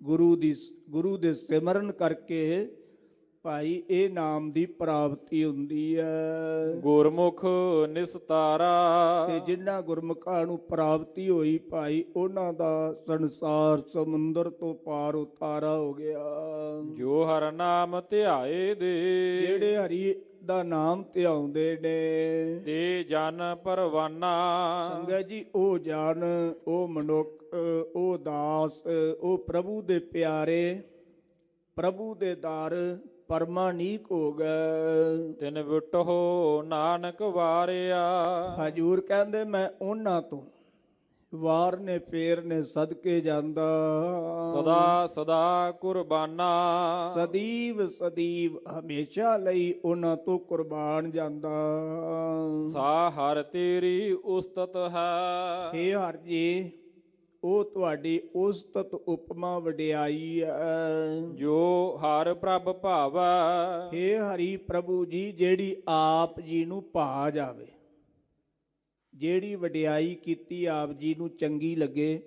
ਗੁਰੂ ਦੇ ਸਿਮਰਨ ਕਰਕੇ ਭਾਈ ਇਹ ਨਾਮ ਦੀ ਪ੍ਰਾਪਤੀ ਹੁੰਦੀ ਹੈ। ਗੁਰਮੁਖ ਨਿਸਤਾਰਾ। ਤੇ ਜਿਨ੍ਹਾਂ ਗੁਰਮੁਖਾਂ ਨੂੰ ਪ੍ਰਾਪਤੀ ਹੋਈ ਭਾਈ, ਉਹਨਾਂ ਦਾ ਸੰਸਾਰ ਸਮੁੰਦਰ ਤੋਂ ਪਾਰ ਉਤਾਰਾ ਹੋ ਗਿਆ। ਜੋ ਹਰ ਨਾਮ ਧਿਆਏ ਦੇ। ਜਿਹੜੇ ਹਰੀ ਦਾ ਨਾਮ ਧਿਆਉਂਦੇ ਨੇ ਤੇ ਜਨ ਪਰਵਾਨਾ। ਸੰਗਤ ਜੀ, ਉਹ ਜਨ, ਉਹ ਮਨੁੱਖ, ਉਹ ਦਾਸ, ਉਹ ਪ੍ਰਭੂ ਦੇ ਪਿਆਰੇ, ਪ੍ਰਭੂ ਦੇ ਦਰ ਪਰਮਾਨੀਕ ਹੋ ਗਏ। ਤਿਨ ਵਿਟਹੁ ਨਾਨਕ ਵਾਰਿਆ। ਹਜੂਰ ਕਹਿੰਦੇ ਮੈਂ ਉਹਨਾਂ ਤੋਂ ਵਾਰ ਨੇ ਫੇਰ ਨੇ ਸਦਕੇ ਜਾਂਦਾ। ਸਦਾ ਸਦਾ ਕੁਰਬਾਨਾ। ਸਦੀਵ ਸਦੀਵ ਹਮੇਸ਼ਾ ਲਈ ਉਹਨਾਂ ਤੋਂ ਕੁਰਬਾਨ ਜਾਂਦਾ। ਸਾ ਹਰ ਤੇਰੀ ਉਸਤਤ ਹੈ। ਹੇ ਹਰ ਜੀ, ਉਹ ਤੁਹਾਡੀ ਉਸਤਤ ਉਪਮਾ ਵਡਿਆਈ ਹੈ। ਜੋ ਹਰ ਪ੍ਰਭ ਭਾਵੈ। ਹੇ ਹਰੀ ਪ੍ਰਭੂ ਜੀ, ਜਿਹੜੀ ਆਪ ਜੀ ਨੂੰ ਭਾ ਜਾਵੇ, ਜਿਹੜੀ ਵਡਿਆਈ ਕੀਤੀ ਆਪ ਜੀ ਨੂੰ ਚੰਗੀ ਲੱਗੇ,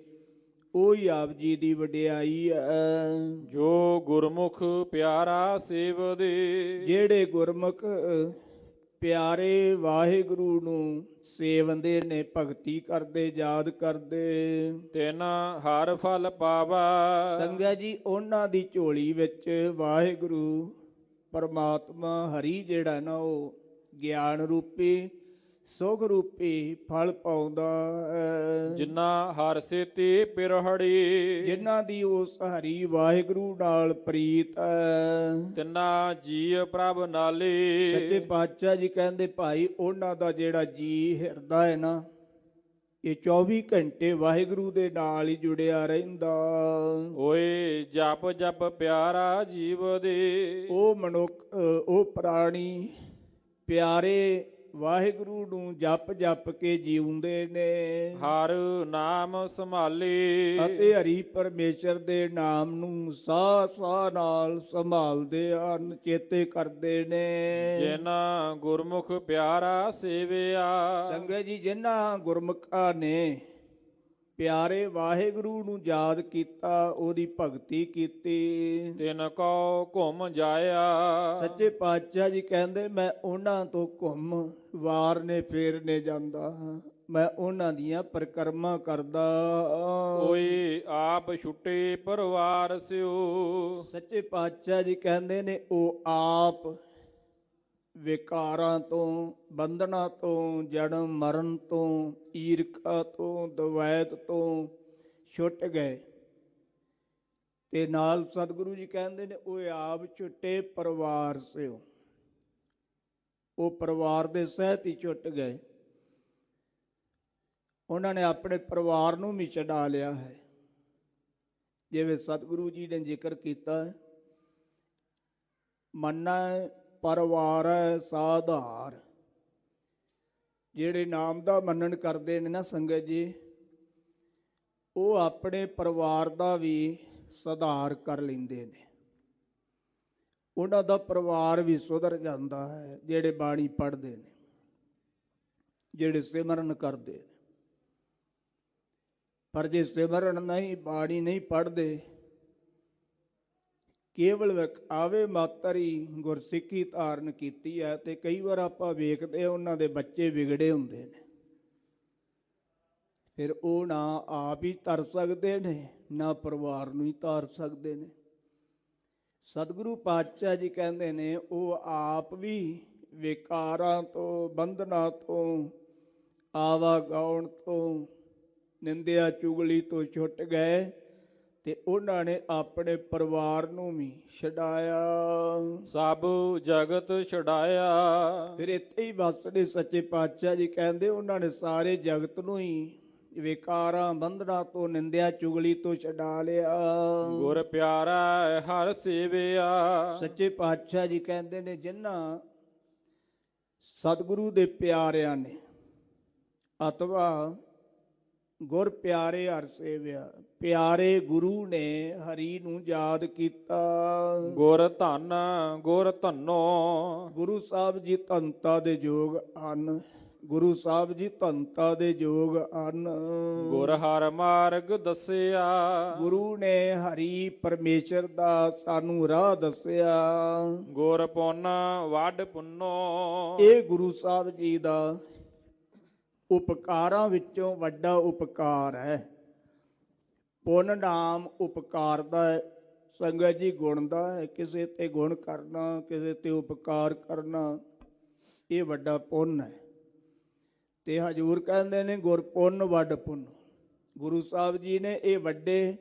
ਉਹੀ ਆਪ ਜੀ ਦੀ ਵਡਿਆਈ ਹੈ। ਜੋ ਗੁਰਮੁਖ ਪਿਆਰਾ ਸੇਵਦੇ। ਜਿਹੜੇ ਗੁਰਮੁਖ ਪਿਆਰੇ ਵਾਹਿਗੁਰੂ ਨੂੰ ਸੇਵੰਦੇ ਨੇ, ਭਗਤੀ ਕਰਦੇ, ਯਾਦ ਕਰਦੇ, ਤਿਨ ਹਰ ਫਲ ਪਾਵਾ। ਸੰਗਤ ਜੀ, ਉਹਨਾਂ ਦੀ ਝੋਲੀ ਵਿੱਚ ਵਾਹਿਗੁਰੂ ਪਰਮਾਤਮਾ ਹਰੀ ਜਿਹੜਾ ਨਾ, ਉਹ ਗਿਆਨ ਰੂਪੀ, ਸੁਖ ਰੂਪੀ ਫਲ ਪਾਉਂਦਾ ਹੈ। ਜਿਨ੍ਹਾਂ ਹਰ ਸੇਤੀ ਪਿਰਹੜੀ। ਜਿਨ੍ਹਾਂ ਦੀ ਉਸ ਹਰੀ ਵਾਹਿਗੁਰੂ ਨਾਲ ਪ੍ਰੀਤ ਹੈ, ਤਿੰਨਾ ਜੀ ਪ੍ਰਭ ਨਾਲੇ। ਸੱਚੇ ਪਾਤਸ਼ਾਹ ਜੀ ਕਹਿੰਦੇ ਭਾਈ, ਉਹਨਾਂ ਦਾ ਜਿਹੜਾ ਜੀ ਹਿਰਦਾ ਹੈ ਨਾ, ਇਹ 24 ਘੰਟੇ ਵਾਹਿਗੁਰੂ ਦੇ ਨਾਲ ਹੀ ਜੁੜਿਆ ਰਹਿੰਦਾ। ਓਏ ਜਪ ਜਪ ਪਿਆਰਾ ਜੀਵ ਦੇ। ਉਹ ਮਨੁੱਖ, ਉਹ ਪ੍ਰਾਣੀ ਪਿਆਰੇ ਵਾਹਿਗੁਰੂ ਨੂੰ ਜਪ ਜਪ ਕੇ ਜੀਉਂਦੇ ਨੇ। ਹਰ ਨਾਮ ਸੰਭਾਲੇ। ਅਤੇ ਹਰੀ ਪਰਮੇਸ਼ਰ ਦੇ ਨਾਮ ਨੂੰ ਸਾਹ ਸਾਹ ਨਾਲ ਸੰਭਾਲਦੇ ਹਨ, ਚੇਤੇ ਕਰਦੇ ਨੇ। ਜਿਨ੍ਹਾਂ ਗੁਰਮੁਖ ਪਿਆਰਾ ਸੇਵਿਆ। ਸੰਗਤ ਜੀ, ਜਿਨ੍ਹਾਂ ਗੁਰਮੁਖਾਂ ਨੇ ਪਿਆਰੇ ਵਾਹਿਗੁਰੂ ਨੂੰ ਯਾਦ ਕੀਤਾ, ਉਹਦੀ ਭਗਤੀ ਕੀਤੀ, ਤਿਨ ਕੋ ਘੁੰਮ ਜਾਇਆ। ਸੱਚੇ ਪਾਤਸ਼ਾਹ ਜੀ ਕਹਿੰਦੇ ਮੈਂ ਉਹਨਾਂ ਤੋਂ ਘੁੰਮ ਵਾਰ ਨੇ ਫੇਰ ਨੇ ਜਾਂਦਾ ਹਾਂ, ਮੈਂ ਉਹਨਾਂ ਦੀਆਂ ਪਰਿਕਰਮਾ ਕਰਦਾ। ਓਏ ਆਪ ਛੁੱਟੇ ਪਰਵਾਰ ਸਿਓ। ਸੱਚੇ ਪਾਤਸ਼ਾਹ ਜੀ ਕਹਿੰਦੇ ਨੇ, ਉਹ ਆਪ ਵਿਕਾਰਾਂ ਤੋਂ, ਬੰਧਨਾਂ ਤੋਂ, ਜਨਮ ਮਰਨ ਤੋਂ, ਈਰਖਾ ਤੋਂ, ਦਵੈਤ ਤੋਂ ਛੁੱਟ ਗਏ। ਤੇ ਨਾਲ ਸਤਿਗੁਰੂ ਜੀ ਕਹਿੰਦੇ ਨੇ, ਉਹ ਆਪ ਛੁੱਟੇ ਪਰਿਵਾਰ ਸਿਓ, ਉਹ ਪਰਿਵਾਰ ਦੇ ਸਹਿਤ ਹੀ ਛੁੱਟ ਗਏ। ਉਹਨਾਂ ਨੇ ਆਪਣੇ ਪਰਿਵਾਰ ਨੂੰ ਵੀ ਛਡਾ ਲਿਆ ਹੈ। ਜਿਵੇਂ ਸਤਿਗੁਰੂ ਜੀ ਨੇ ਜ਼ਿਕਰ ਕੀਤਾ ਹੈ, ਮੰਨਾ ਪਰਿਵਾਰ ਸਾਧਾਰ। ਜਿਹੜੇ ਨਾਮ ਦਾ ਮੰਨਣ ਕਰਦੇ ਨੇ ਨਾ ਸੰਗਤ ਜੀ, ਉਹ ਆਪਣੇ ਪਰਿਵਾਰ ਦਾ ਵੀ ਸੁਧਾਰ ਕਰ ਲੈਂਦੇ ਨੇ। ਉਹਨਾਂ ਦਾ ਪਰਿਵਾਰ ਵੀ ਸੁਧਰ ਜਾਂਦਾ ਹੈ। ਜਿਹੜੇ ਬਾਣੀ ਪੜ੍ਹਦੇ ਨੇ, ਜਿਹੜੇ ਸਿਮਰਨ ਕਰਦੇ ਨੇ। ਪਰ ਜੇ ਸਿਮਰਨ ਨਹੀਂ, ਬਾਣੀ ਨਹੀਂ ਪੜ੍ਹਦੇ, ਕੇਵਲ ਵਿਖਾਵੇ ਮਾਤਰ ਹੀ ਗੁਰਸਿੱਖੀ ਧਾਰਨ ਕੀਤੀ ਹੈ। ਤੇ ਕਈ ਵਾਰ ਆਪਾਂ ਵੇਖਦੇ ਹਾਂ ਉਹਨਾਂ ਦੇ ਬੱਚੇ ਵਿਗੜੇ ਹੁੰਦੇ ਨੇ, ਫਿਰ ਉਹ ਨਾ ਆਪ ਹੀ ਤਰ ਸਕਦੇ ਨੇ, ਨਾ ਪਰਿਵਾਰ ਨੂੰ ਹੀ ਤਾਰ ਸਕਦੇ ਨੇ। ਸਤਿਗੁਰੂ ਪਾਤਸ਼ਾਹ ਜੀ ਕਹਿੰਦੇ ਨੇ ਉਹ ਆਪ ਵੀ ਵਿਕਾਰਾਂ ਤੋਂ, ਬੰਧਨਾਂ ਤੋਂ, ਆਵਾਗਾਉਣ ਤੋਂ, ਨਿੰਦਿਆ ਚੁਗਲੀ ਤੋਂ ਛੁੱਟ ਗਏ ਤੇ ਉਹਨਾਂ ਨੇ ਆਪਣੇ ਪਰਿਵਾਰ ਨੂੰ ਵੀ ਛਡਾਇਆ। ਸਭ ਜਗਤ ਛਡਾਇਆ। ਫਿਰ ਇੱਥੇ ਹੀ ਵਸਦੇ ਸੱਚੇ ਪਾਤਸ਼ਾਹ ਜੀ ਕਹਿੰਦੇ ਉਹਨਾਂ ਨੇ ਸਾਰੇ ਜਗਤ ਨੂੰ ਹੀ ਵਿਕਾਰਾਂ, ਬੰਧਨਾਂ ਤੋਂ, ਨਿੰਦਿਆ ਚੁਗਲੀ ਤੋਂ ਛਡਾ ਲਿਆ। ਗੁਰ ਪਿਆਰਾ ਹਰ ਸੇਵਿਆ। ਸੱਚੇ ਪਾਤਸ਼ਾਹ ਜੀ ਕਹਿੰਦੇ ਨੇ ਜਿਨ੍ਹਾਂ ਸਤਿਗੁਰੂ ਦੇ ਪਿਆਰਿਆਂ ਨੇ ਅਥਵਾ ਗੁਰ ਪਿਆਰੇ ਹਰ ਸੇਵਿਆ, ਪਿਆਰੇ ਗੁਰੂ ਨੇ ਹਰੀ ਨੂੰ ਯਾਦ ਕੀਤਾ। ਗੁਰ ਧਨ ਗੁਰ ਧਨੋ। ਗੁਰੂ ਸਾਹਿਬ ਜੀ ਧੰਤਾ ਦੇ ਯੋਗ ਹਨ, ਗੁਰੂ ਸਾਹਿਬ ਜੀ ਧੰਤਾ ਦੇ ਯੋਗ ਹਨ। ਗੁਰ ਹਰ ਮਾਰਗ ਦੱਸਿਆ। ਗੁਰੂ ਨੇ ਹਰੀ ਪਰਮੇਸ਼ਰ ਦਾ ਸਾਨੂੰ ਰਾਹ ਦੱਸਿਆ। ਗੁਰ ਪੁੰਨ ਵੱਡ ਪੁੰਨੋ। ਇਹ ਗੁਰੂ ਸਾਹਿਬ ਜੀ ਦਾ ਉਪਕਾਰਾਂ ਵਿੱਚੋਂ ਵੱਡਾ ਉਪਕਾਰ ਹੈ। ਪੁੰਨ ਨਾਮ ਉਪਕਾਰ ਦਾ ਹੈ। ਸੰਗਤ ਜੀ ਗੁਣ ਦਾ ਹੈ, ਕਿਸੇ ਤੇ ਗੁਣ ਕਰਨਾ, ਕਿਸੇ ਤੇ ਉਪਕਾਰ ਕਰਨਾ, ਇਹ ਵੱਡਾ ਪੁੰਨ ਹੈ। ਤੇ ਹਜ਼ੂਰ ਕਹਿੰਦੇ ਨੇ ਗੁਰ ਪੁੰਨ ਵੱਡ ਪੁੰਨ। ਗੁਰੂ ਸਾਹਿਬ ਜੀ ਨੇ ਇਹ ਵੱਡੇ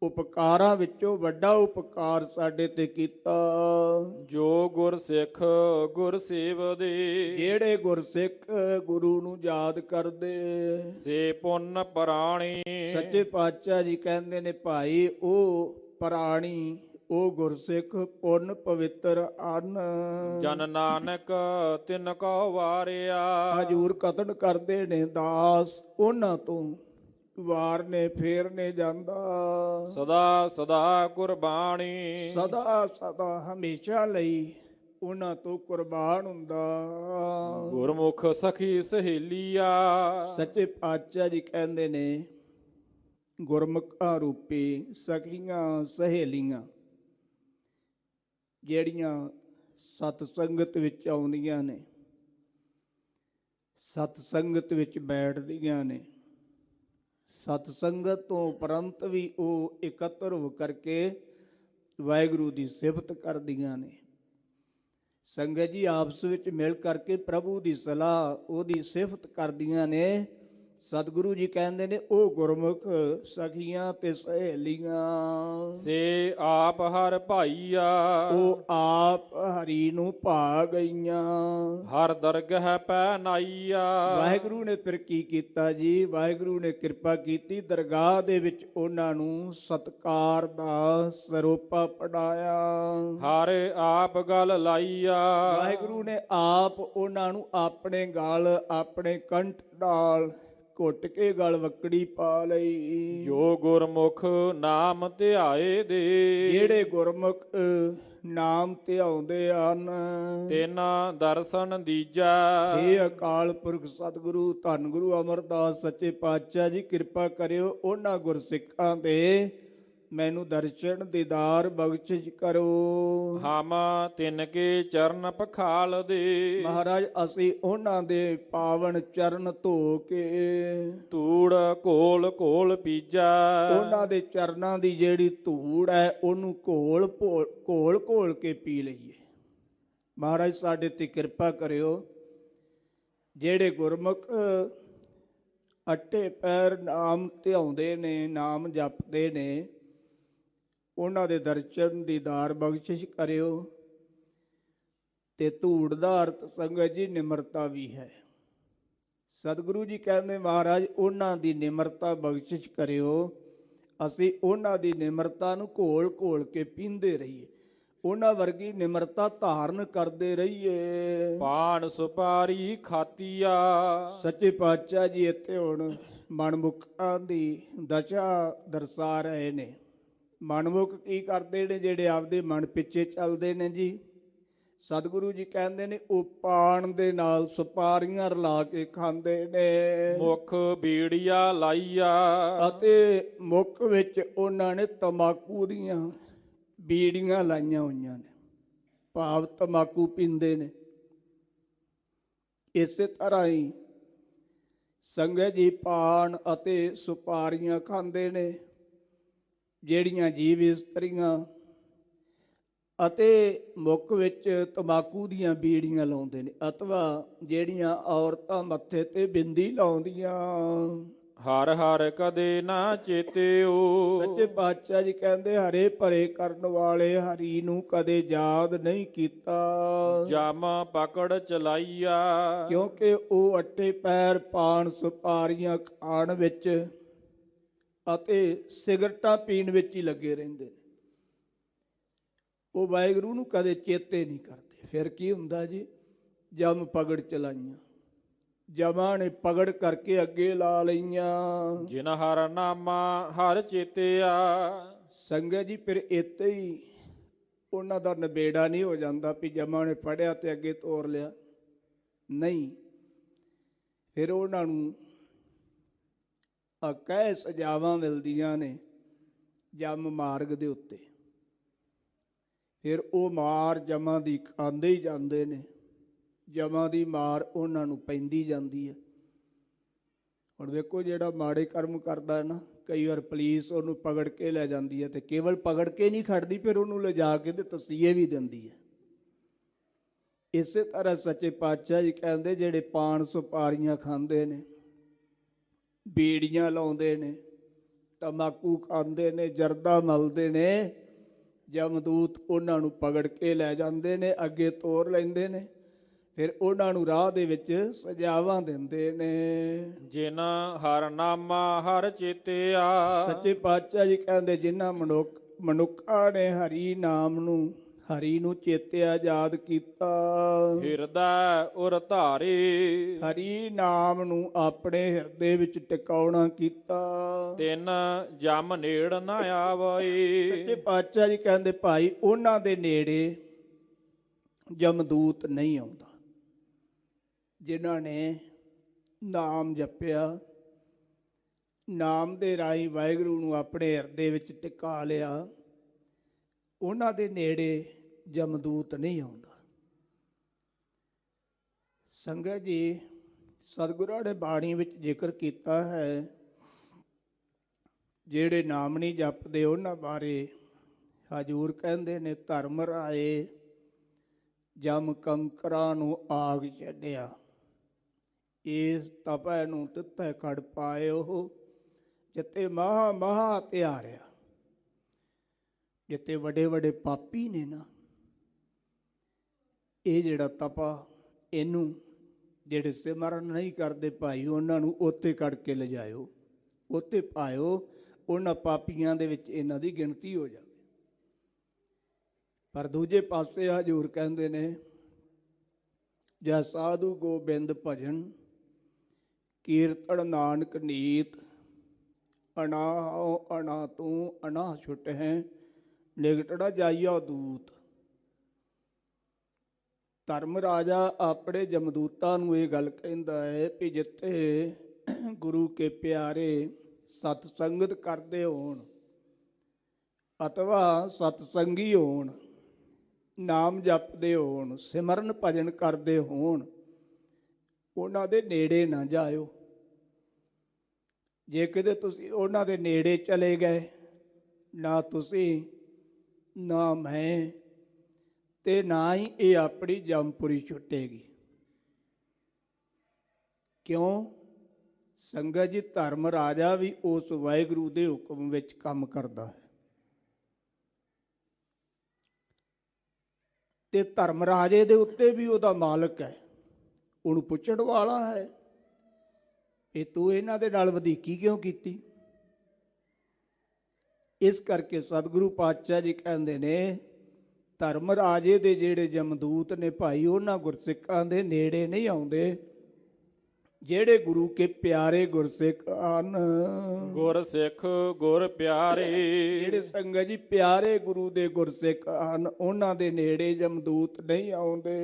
ਉਪਕਾਰਾਂ ਵਿੱਚੋਂ ਵੱਡਾ ਉਪਕਾਰ ਸਾਡੇ ਤੇ ਕੀਤਾ। ਜੋ ਗੁਰ ਸਿੱਖ ਗੁਰ ਸੇਵਦੇ। ਜਿਹੜੇ ਗੁਰਸਿੱਖ ਗੁਰੂ ਨੂੰ ਯਾਦ ਕਰਦੇ ਸੇ ਪੁੰਨ ਪ੍ਰਾਣੀ। ਸੱਚੇ ਪਾਤਸ਼ਾਹ ਜੀ ਕਹਿੰਦੇ ਨੇ ਭਾਈ ਉਹ ਪ੍ਰਾਣੀ, ਉਹ ਗੁਰਸਿੱਖ ਪੁੰਨ ਪਵਿੱਤਰ ਹਨ। ਜਨ ਨਾਨਕ ਤਿਨ ਕੋ ਵਾਰਿਆ। ਹਜ਼ੂਰ ਕਥਨ ਕਰਦੇ ਨੇ ਦਾਸ ਉਹਨਾਂ ਤੋਂ ਵਾਰਨੇ ਫੇਰਨੇ ਜਾਂਦਾ। ਸਦਾ ਸਦਾ ਕੁਰਬਾਨੀ। ਸਦਾ ਸਦਾ ਹਮੇਸ਼ਾ ਲਈ ਉਹਨਾਂ ਤੋਂ ਕੁਰਬਾਨ ਹੁੰਦਾ। ਗੁਰਮੁਖ ਸਖੀ ਸਹੇਲੀਆ। ਸੱਚੇ ਪਾਤਸ਼ਾਹ ਜੀ ਕਹਿੰਦੇ ਨੇ ਗੁਰਮੁਖਾਂ ਰੂਪੀ ਸਖੀਆਂ ਸਹੇਲੀਆਂ ਜਿਹੜੀਆਂ ਸਤ ਸੰਗਤ ਵਿੱਚ ਆਉਂਦੀਆਂ ਨੇ, ਸਤ ਸੰਗਤ ਵਿੱਚ ਬੈਠਦੀਆਂ ਨੇ, ਸਤ ਸੰਗਤ ਤੋਂ ਉਪਰੰਤ ਵੀ ਉਹ ਇਕੱਤਰ ਹੋ ਕਰਕੇ ਵਾਹਿਗੁਰੂ ਦੀ ਸਿਫਤ ਕਰਦੀਆਂ ਨੇ। ਸੰਗਤ ਜੀ ਆਪਸ ਵਿੱਚ ਮਿਲ ਕਰਕੇ ਪ੍ਰਭੂ ਦੀ ਸਲਾਹ, ਉਹਦੀ ਸਿਫਤ ਕਰਦੀਆਂ ਨੇ। ਸਤਿਗੁਰੂ ਜੀ ਕਹਿੰਦੇ ਨੇ ਉਹ ਗੁਰਮੁਖ ਸਖੀਆਂ ਤੇ ਸਹੇਲੀਆਂ ਸੇ ਆਪ ਹਰ ਭਾਈਆ। ਉਹ ਆਪ ਹਰੀ ਨੂੰ ਭਾ ਗਈਆਂ। ਹਰ ਦਰਗਹ ਪੈ ਨਾਈਆ। ਵਾਹਿਗੁਰੂ ਨੇ ਫਿਰ ਕੀ ਕੀਤਾ ਜੀ? ਵਾਹਿਗੁਰੂ ਨੇ ਕਿਰਪਾ ਕੀਤੀ, ਦਰਗਾਹ ਦੇ ਵਿੱਚ ਉਹਨਾਂ ਨੂੰ ਸਤਕਾਰ ਦਾ ਸਰੋਪਾ ਪੜਾਇਆ। ਹਰ ਆਪ ਗਲ ਲਾਈਆ। ਵਾਹਿਗੁਰੂ ਨੇ ਆਪ ਉਹਨਾਂ ਨੂੰ ਆਪਣੇ ਗਲ, ਆਪਣੇ ਕੰਠ ਨਾਲ ਘੁੱਟ ਕੇ ਗਲ ਵਕੜੀ ਪਾ ਲਈ। ਜੋ ਗੁਰਮੁਖ ਨਾਮ ਧਿਆਏ ਦੇ। ਜਿਹੜੇ ਗੁਰਮੁਖ ਨਾਮ ਧਿਆਉਂਦੇ ਹਨ ਤਿਨ ਦਰਸ਼ਨ ਦੀਜਾ। ਇਹ ਅਕਾਲ ਪੁਰਖ ਸਤਿਗੁਰੂ ਧੰਨ ਗੁਰੂ ਅਮਰਦਾਸ ਸੱਚੇ ਪਾਤਸ਼ਾਹ ਜੀ ਕਿਰਪਾ ਕਰਿਓ ਉਹਨਾਂ ਗੁਰਸਿੱਖਾਂ ਦੇ, ਮੈਨੂੰ ਦਰਸ਼ਨ ਦੀਦਾਰ ਬਖਸ਼ਿਸ਼ ਕਰੋ। ਹਮ ਤਿਨ ਕੇ ਚਰਨ ਪਖਾਲ ਦੇ। ਮਹਾਰਾਜ ਅਸੀਂ ਉਹਨਾਂ ਦੇ ਪਾਵਨ ਚਰਨ ਧੋ ਕੇ ਧੂੜ ਘੋਲ ਘੋਲ ਪੀਜਾ। ਉਹਨਾਂ ਦੇ ਚਰਨਾਂ ਦੀ ਜਿਹੜੀ ਧੂੜ ਹੈ ਉਹਨੂੰ ਘੋਲ ਘੋਲ ਕੇ ਪੀ ਲਈਏ। ਮਹਾਰਾਜ ਸਾਡੇ ਤੇ ਕਿਰਪਾ ਕਰਿਓ। ਜਿਹੜੇ ਗੁਰਮੁਖ ਅੱਟੇ ਪੈਰ ਨਾਮ ਧਿਆਉਂਦੇ ਨੇ, ਨਾਮ ਜਪਦੇ ਨੇ, ਉਹਨਾਂ ਦੇ ਦਰਸ਼ਨ ਦੀਦਾਰ ਬਖਸ਼ਿਸ਼ ਕਰਿਓ। ਤੇ ਧੂੜ ਦਾ ਅਰਥ ਸੰਗਤ ਜੀ ਨਿਮਰਤਾ ਵੀ ਹੈ। ਸਤਿਗੁਰੂ ਜੀ ਕਹਿੰਦੇ ਮਹਾਰਾਜ ਉਹਨਾਂ ਦੀ ਨਿਮਰਤਾ ਬਖਸ਼ਿਸ਼ ਕਰਿਓ। ਅਸੀਂ ਉਹਨਾਂ ਦੀ ਨਿਮਰਤਾ ਨੂੰ ਘੋਲ ਘੋਲ ਕੇ ਪੀਂਦੇ ਰਹੀਏ, ਉਹਨਾਂ ਵਰਗੀ ਨਿਮਰਤਾ ਧਾਰਨ ਕਰਦੇ ਰਹੀਏ। ਪਾਨ ਸੁਪਾਰੀ ਖਾਤੀਆ। ਸੱਚੇ ਪਾਤਸ਼ਾਹ ਜੀ ਇੱਥੇ ਹੁਣ ਮਨਮੁਖਾਂ ਦੀ ਦਸ਼ਾ ਦਰਸਾ ਰਹੇ ਨੇ। ਮਨਮੁਖ ਕੀ ਕਰਦੇ ਨੇ? ਜਿਹੜੇ ਆਪਦੇ ਮਨ ਪਿੱਛੇ ਚੱਲਦੇ ਨੇ ਜੀ। ਸਤਿਗੁਰੂ ਜੀ ਕਹਿੰਦੇ ਨੇ ਉਹ ਪਾਣ ਦੇ ਨਾਲ ਸੁਪਾਰੀਆਂ ਰਲਾ ਕੇ ਖਾਂਦੇ ਨੇ। ਮੁਖ ਬੀੜੀਆ ਲਾਈਆ। ਅਤੇ ਮੁੱਖ ਵਿੱਚ ਉਹਨਾਂ ਨੇ ਤਮਾਕੂ ਦੀਆਂ ਬੀੜੀਆਂ ਲਾਈਆਂ ਹੋਈਆਂ ਨੇ, ਭਾਵ ਤੰਬਾਕੂ ਪੀਂਦੇ ਨੇ। ਇਸੇ ਤਰ੍ਹਾਂ ਹੀ ਸੰਗਤ ਜੀ ਪਾਨ ਅਤੇ ਸੁਪਾਰੀਆਂ ਖਾਂਦੇ ਨੇ, ਜਿਹੜੀਆਂ ਜੀਵ ਇਸਤਰੀਆਂ, ਅਤੇ ਮੁੱਖ ਵਿੱਚ ਤੰਬਾਕੂ ਦੀਆਂ ਬੀੜੀਆਂ ਲਾਉਂਦੇ ਨੇ, ਅਥਵਾ ਜਿਹੜੀਆਂ ਔਰਤਾਂ ਮੱਥੇ ਤੇ ਬਿੰਦੀ ਲਾਉਂਦੀਆਂ। ਹਰ ਹਰ ਕਦੇ ਨਾ ਚੇਤਿਓ। ਸੱਚੇ ਪਾਤਸ਼ਾਹ ਜੀ ਕਹਿੰਦੇ ਹਰੇ ਭਰੇ ਕਰਨ ਵਾਲੇ ਹਰੀ ਨੂੰ ਕਦੇ ਯਾਦ ਨਹੀਂ ਕੀਤਾ, ਜਮ ਪਕੜ ਚਲਾਈਆ। ਕਿਉਂਕਿ ਉਹ ਅੱਟੇ ਪੈਰ ਪਾਨ ਸੁਪਾਰੀਆਂ ਖਾਣ ਵਿੱਚ ਅਤੇ ਸਿਗਰਟਾਂ ਪੀਣ ਵਿੱਚ ਹੀ ਲੱਗੇ ਰਹਿੰਦੇ ਨੇ। ਉਹ ਵਾਹਿਗੁਰੂ ਨੂੰ ਕਦੇ ਚੇਤੇ ਨਹੀਂ ਕਰਦੇ। ਫਿਰ ਕੀ ਹੁੰਦਾ ਜੀ? ਜਮ ਪਕੜ ਚਲਾਈਆਂ, ਜਮਾਂ ਨੇ ਪਕੜ ਕਰਕੇ ਅੱਗੇ ਲਾ ਲਈਆਂ। ਜਿਨ ਹਰ ਨਾਮਾ ਹਰ ਚੇਤਿਆ। ਸੰਗਤ ਜੀ ਫਿਰ ਇੱਥੇ ਹੀ ਉਹਨਾਂ ਦਾ ਨਿਬੇੜਾ ਨਹੀਂ ਹੋ ਜਾਂਦਾ ਵੀ ਜਮਾਂ ਨੇ ਪੜ੍ਹਿਆ ਤੇ ਅੱਗੇ ਤੋਰ ਲਿਆ, ਨਹੀਂ। ਫਿਰ ਉਹਨਾਂ ਨੂੰ ਕਈ ਸਜ਼ਾਵਾਂ ਮਿਲਦੀਆਂ ਨੇ ਜਮ ਮਾਰਗ ਦੇ ਉੱਤੇ। ਫਿਰ ਉਹ ਮਾਰ ਜਮਾਂ ਦੀ ਖਾਂਦੇ ਹੀ ਜਾਂਦੇ ਨੇ, ਜਮਾਂ ਦੀ ਮਾਰ ਉਹਨਾਂ ਨੂੰ ਪੈਂਦੀ ਜਾਂਦੀ ਹੈ। ਹੁਣ ਵੇਖੋ, ਜਿਹੜਾ ਮਾੜੇ ਕਰਮ ਕਰਦਾ ਹੈ ਨਾ, ਕਈ ਵਾਰ ਪੁਲਿਸ ਉਹਨੂੰ ਪਕੜ ਕੇ ਲੈ ਜਾਂਦੀ ਹੈ, ਤੇ ਕੇਵਲ ਪਕੜ ਕੇ ਨਹੀਂ ਖੜਦੀ, ਫਿਰ ਉਹਨੂੰ ਲਿਜਾ ਕੇ ਤੇ ਤਸੀਹੇ ਵੀ ਦਿੰਦੀ ਹੈ। ਇਸੇ ਤਰ੍ਹਾਂ ਸੱਚੇ ਪਾਤਸ਼ਾਹ ਜੀ ਕਹਿੰਦੇ ਜਿਹੜੇ ਪਾਨ ਸੁਪਾਰੀਆਂ ਖਾਂਦੇ ਨੇ, ਬੀੜੀਆਂ ਲਾਉਂਦੇ ਨੇ, ਤੰਬਾਕੂ ਖਾਂਦੇ ਨੇ, ਜਰਦਾ ਮਲਦੇ ਨੇ, ਜਮਦੂਤ ਉਹਨਾਂ ਨੂੰ ਪਕੜ ਕੇ ਲੈ ਜਾਂਦੇ ਨੇ, ਅੱਗੇ ਤੋਰ ਲੈਂਦੇ ਨੇ। ਫਿਰ ਉਹਨਾਂ ਨੂੰ ਰਾਹ ਦੇ ਵਿੱਚ ਸਜ਼ਾਵਾਂ ਦਿੰਦੇ ਨੇ। ਜਿਨ ਹਰ ਨਾਮਾ ਹਰ ਚੇਤਿਆ। ਸੱਚੇ ਪਾਤਸ਼ਾਹ ਜੀ ਕਹਿੰਦੇ ਜਿਨ੍ਹਾਂ ਮਨੁੱਖਾਂ ਨੇ ਹਰੀ ਨਾਮ ਨੂੰ, ਹਰੀ ਨੂੰ ਚੇਤਿਆ, ਯਾਦ ਕੀਤਾ, ਹਿਰਦੈ ਉਰ ਧਾਰੇ। ਹਰੀ ਨਾਮ ਨੂੰ ਆਪਣੇ ਹਿਰਦੇ ਵਿੱਚ ਟਿਕਾਉਣਾ ਕੀਤਾ, ਤਿੰਨ ਜਮ ਨੇੜ ਨਾ ਆਵਈ। ਸੱਚੇ ਪਾਤਸ਼ਾਹ ਜੀ ਕਹਿੰਦੇ ਭਾਈ ਉਹਨਾਂ ਦੇ ਨੇੜੇ ਜਮਦੂਤ ਨਹੀਂ ਆਉਂਦਾ। ਜਿਨ੍ਹਾਂ ਨੇ ਨਾਮ ਜਪਿਆ, ਨਾਮ ਦੇ ਰਾਹੀਂ ਵਾਹਿਗੁਰੂ ਨੂੰ ਆਪਣੇ ਹਿਰਦੇ ਵਿੱਚ ਟਿਕਾ ਲਿਆ, ਉਹਨਾਂ ਦੇ ਨੇੜੇ ਜਮਦੂਤ ਨਹੀਂ ਆਉਂਦਾ। ਸੰਗਤ ਜੀ, ਸਤਿਗੁਰਾਂ ਨੇ ਬਾਣੀ ਵਿੱਚ ਜ਼ਿਕਰ ਕੀਤਾ ਹੈ, ਜਿਹੜੇ ਨਾਮ ਨਹੀਂ ਜਪਦੇ ਉਹਨਾਂ ਬਾਰੇ ਹਜ਼ੂਰ ਕਹਿੰਦੇ ਨੇ, ਧਰਮ ਰਾਏ ਜਮ ਕੰਕਰਾਂ ਨੂੰ ਆਗ ਛੱਡਿਆ, ਇਸ ਤਪੈ ਨੂੰ ਤਿੱਥੈ ਖੜ ਪਾਇਓ, ਜਿੱਤੇ ਮਹਾ ਮਹਾ ਧਿਆਰਿਆ। ਜਿੱਤੇ ਵੱਡੇ ਵੱਡੇ ਪਾਪੀ ਨੇ ਨਾ, ਇਹ ਜਿਹੜਾ ਤਪਾ, ਇਹਨੂੰ ਜਿਹੜੇ ਸਿਮਰਨ ਨਹੀਂ ਕਰਦੇ ਭਾਈ, ਉਹਨਾਂ ਨੂੰ ਉੱਥੇ ਕੱਢ ਕੇ ਲਿਜਾਇਓ, ਉੱਥੇ ਪਾਇਓ, ਉਹਨਾਂ ਪਾਪੀਆਂ ਦੇ ਵਿੱਚ ਇਹਨਾਂ ਦੀ ਗਿਣਤੀ ਹੋ ਜਾਵੇ। ਪਰ ਦੂਜੇ ਪਾਸੇ ਹਜ਼ੂਰ ਕਹਿੰਦੇ ਨੇ, ਜੈ ਸਾਧੂ ਗੋਬਿੰਦ ਭਜਨ ਕੀਰਤਨ ਨਾਨਕ ਨੀਤ, ਅਨਾਹਉ ਅਨਾ ਤੂੰ ਅਨਾ ਛੁਟ ਹੈ, ਨਿਗਟੜਾ ਜਾਈਆ ਦੂਤ। ਧਰਮ ਰਾਜਾ ਆਪਣੇ ਜਮਦੂਤਾਂ ਨੂੰ ਇਹ ਗੱਲ ਕਹਿੰਦਾ ਹੈ ਕਿ ਜਿੱਥੇ ਗੁਰੂ ਕੇ ਪਿਆਰੇ ਸਤ ਸੰਗਤ ਕਰਦੇ ਹੋਣ, ਅਥਵਾ ਸਤਸੰਗੀ ਹੋਣ, ਨਾਮ ਜਪਦੇ ਹੋਣ, ਸਿਮਰਨ ਭਜਨ ਕਰਦੇ ਹੋਣ, ਉਹਨਾਂ ਦੇ ਨੇੜੇ ਨਾ ਜਾਇਓ। ਜੇ ਕਿਤੇ ਤੁਸੀਂ ਉਹਨਾਂ ਦੇ ਨੇੜੇ ਚਲੇ ਗਏ, ਨਾ ਤੁਸੀਂ, ਨਾ ਮੈਂ, ਤੇ ਨਾ ਹੀ ਇਹ ਆਪਣੀ ਜਮਪੁਰੀ ਛੁੱਟੇਗੀ। ਕਿਉਂ? ਸੰਗਤ ਜੀ, ਧਰਮ ਰਾਜਾ ਵੀ ਉਸ ਵਾਹਿਗੁਰੂ ਦੇ ਹੁਕਮ ਵਿੱਚ ਕੰਮ ਕਰਦਾ ਹੈ, ਤੇ ਧਰਮ ਰਾਜੇ ਦੇ ਉੱਤੇ ਵੀ ਉਹਦਾ ਮਾਲਕ ਹੈ, ਉਹਨੂੰ ਪੁੱਛਣ ਵਾਲਾ ਹੈ, ਇਹ ਤੂੰ ਇਹਨਾਂ ਦੇ ਨਾਲ ਵਧੀਕੀ ਕਿਉਂ ਕੀਤੀ? ਇਸ ਕਰਕੇ ਸਤਿਗੁਰੂ ਪਾਤਸ਼ਾਹ ਜੀ ਕਹਿੰਦੇ ਨੇ, ਧਰਮ ਰਾਜੇ ਦੇ ਜਿਹੜੇ ਜਮਦੂਤ ਨੇ ਭਾਈ, ਉਹਨਾਂ ਗੁਰਸਿੱਖਾਂ ਦੇ ਨੇੜੇ ਨਹੀਂ ਆਉਂਦੇ, ਜਿਹੜੇ ਗੁਰੂ ਕੇ ਪਿਆਰੇ ਗੁਰਸਿੱਖ ਹਨ, ਗੁਰ ਸਿੱਖ ਗੁਰ ਪਿਆਰੇ। ਜਿਹੜੇ ਸੰਗਤ ਜੀ ਪਿਆਰੇ ਗੁਰੂ ਦੇ ਗੁਰਸਿੱਖ ਹਨ, ਉਹਨਾਂ ਦੇ ਨੇੜੇ ਜਮਦੂਤ ਨਹੀਂ ਆਉਂਦੇ।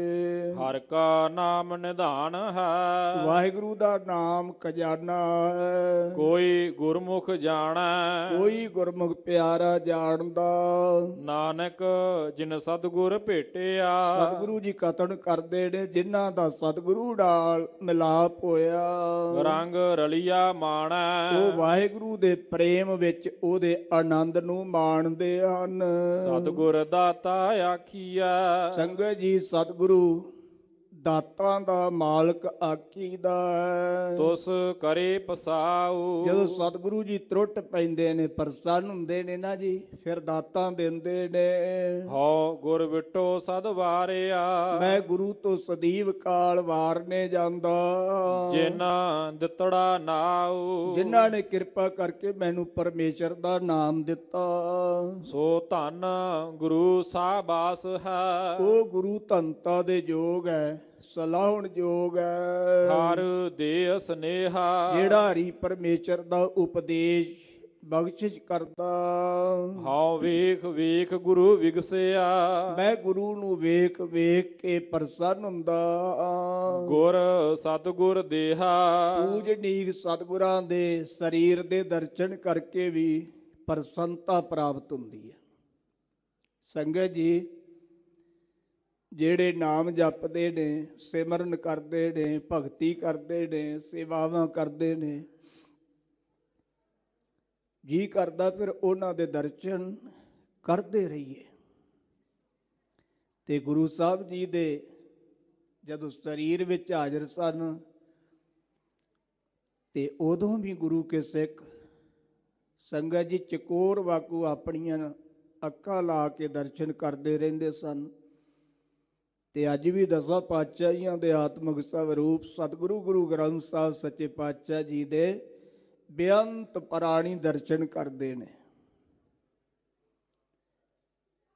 ਹਰ ਕਾ ਨਾਮ ਨਿਧਾਨ ਹੈ, ਵਾਹਿਗੁਰੂ ਦਾ ਨਾਮ ਖਜ਼ਾਨਾ ਹੈ। ਕੋਈ ਗੁਰਮੁਖ ਜਾਣੈ, ਕੋਈ ਗੁਰਮੁਖ ਪਿਆਰਾ ਜਾਣਦਾ। ਨਾਨਕ ਜਿਨ ਸਤਿਗੁਰ ਭੇਟਿਆ। ਸਤਿਗੁਰੂ ਜੀ ਕਥਨ ਕਰਦੇ ਨੇ, ਜਿਨ੍ਹਾਂ ਦਾ ਸਤਿਗੁਰੂ ਨਾਲ ਮਿਲਾਪ ਹੋਇਆ, ਰੰਗ ਰਲੀਆ ਮਾਣੈ। ਉਹ ਵਾਹਿਗੁਰੂ ਦੇ ਪ੍ਰੇਮ ਵਿੱਚ ਉਹਦੇ ਆਨੰਦ ਨੂੰ ਮਾਣਦੇ ਹਨ। ਸਤਿਗੁਰ ਦਾਤਾ ਆਖੀਐ, ਸੰਗਤ ਜੀ ਸਤਿਗੁਰੂ ਦਾਤਾਂ ਦਾ ਮਾਲਕ ਆਖੀਦਾ ਹੈ। ਤੁਸ ਕਰੇ ਪਸਾਉ। ਜਦੋਂ ਸਤਿਗੁਰੂ ਜੀ ਤਰੁੱਟ ਪੈਂਦੇ ਨੇ, ਪ੍ਰਸੰਨ ਹੁੰਦੇ ਨੇ ਨਾ ਜੀ, ਫਿਰ ਦਾਤਾਂ ਦਿੰਦੇ ਨੇ। ਹਉ ਗੁਰ ਵਿਟੋ ਸਦ ਵਾਰਿਆ, ਮੈਂ ਗੁਰੂ ਤੋਂ ਸਦੀਵ ਕਾਲ ਵਾਰਨੇ ਜਾਂਦਾ। ਜਿਨ੍ਹਾਂ ਦਿੱਤੜਾ ਨਾਉ, ਜਿਨ੍ਹਾਂ ਨੇ ਕਿਰਪਾ ਕਰਕੇ ਮੈਨੂੰ ਪਰਮੇਸ਼ਰ ਦਾ ਨਾਮ ਦਿੱਤਾ, ਸੋ ਧੰਨ ਗੁਰੂ ਸਾਬਾਸ ਹੈ। ਉਹ ਗੁਰੂ ਧੰਤਾ ਦੇ ਯੋਗ ਹੈ, ਸਲਾਹੁਣ ਯੋਗ ਹੈ। ਹਰ ਦੇ ਸਨੇਹਾ, ਜਿਹੜਾ ਹਰੀ ਪਰਮੇਸ਼ਰ ਦਾ ਉਪਦੇਸ਼ ਬਖਸ਼ਿਸ਼ ਕਰਦਾ। ਹਉ ਵੇਖ ਵੇਖ ਗੁਰੂ ਵਿਗਸਿਆ, ਮੈਂ ਗੁਰੂ ਨੂੰ ਵੇਖ ਵੇਖ ਕੇ ਪ੍ਰਸੰਨ ਹੁੰਦਾ। ਗੁਰ ਸਤਿਗੁਰ ਦੇਹਾ, ਪੂਜਨੀਕ ਸਤਿਗੁਰਾਂ ਦੇ ਸਰੀਰ ਦੇ ਦਰਸ਼ਨ ਕਰਕੇ ਵੀ ਪ੍ਰਸੰਨਤਾ ਪ੍ਰਾਪਤ ਹੁੰਦੀ ਹੈ। ਸੰਗਤ ਜੀ ਜਿਹੜੇ ਨਾਮ ਜਪਦੇ ਨੇ, ਸਿਮਰਨ ਕਰਦੇ ਨੇ, ਭਗਤੀ ਕਰਦੇ ਨੇ, ਸੇਵਾਵਾਂ ਕਰਦੇ ਨੇ, ਜੀ ਕਰਦਾ ਫਿਰ ਉਹਨਾਂ ਦੇ ਦਰਸ਼ਨ ਕਰਦੇ ਰਹੀਏ। ਤੇ ਗੁਰੂ ਸਾਹਿਬ ਜੀ ਦੇ ਜਦੋਂ ਸਰੀਰ ਵਿੱਚ ਹਾਜ਼ਰ ਸਨ, ਤੇ ਉਦੋਂ ਵੀ ਗੁਰੂ ਕੇ ਸਿੱਖ ਸੰਗਤ ਜੀ ਚਕੋਰ ਵਾਂਗੂ ਆਪਣੀਆਂ ਅੱਖਾਂ ਲਾ ਕੇ ਦਰਸ਼ਨ ਕਰਦੇ ਰਹਿੰਦੇ ਸਨ। ਤੇ ਅੱਜ ਵੀ ਦਸਾਂ ਪਾਤਸ਼ਾਹੀਆਂ ਦੇ ਆਤਮਿਕ ਸਵਰੂਪ ਸਤਿਗੁਰੂ ਗੁਰੂ ਗ੍ਰੰਥ ਸਾਹਿਬ ਸੱਚੇ ਪਾਤਸ਼ਾਹ ਜੀ ਦੇ ਬੇਅੰਤ ਪ੍ਰਾਣੀ ਦਰਸ਼ਨ ਕਰਦੇ ਨੇ।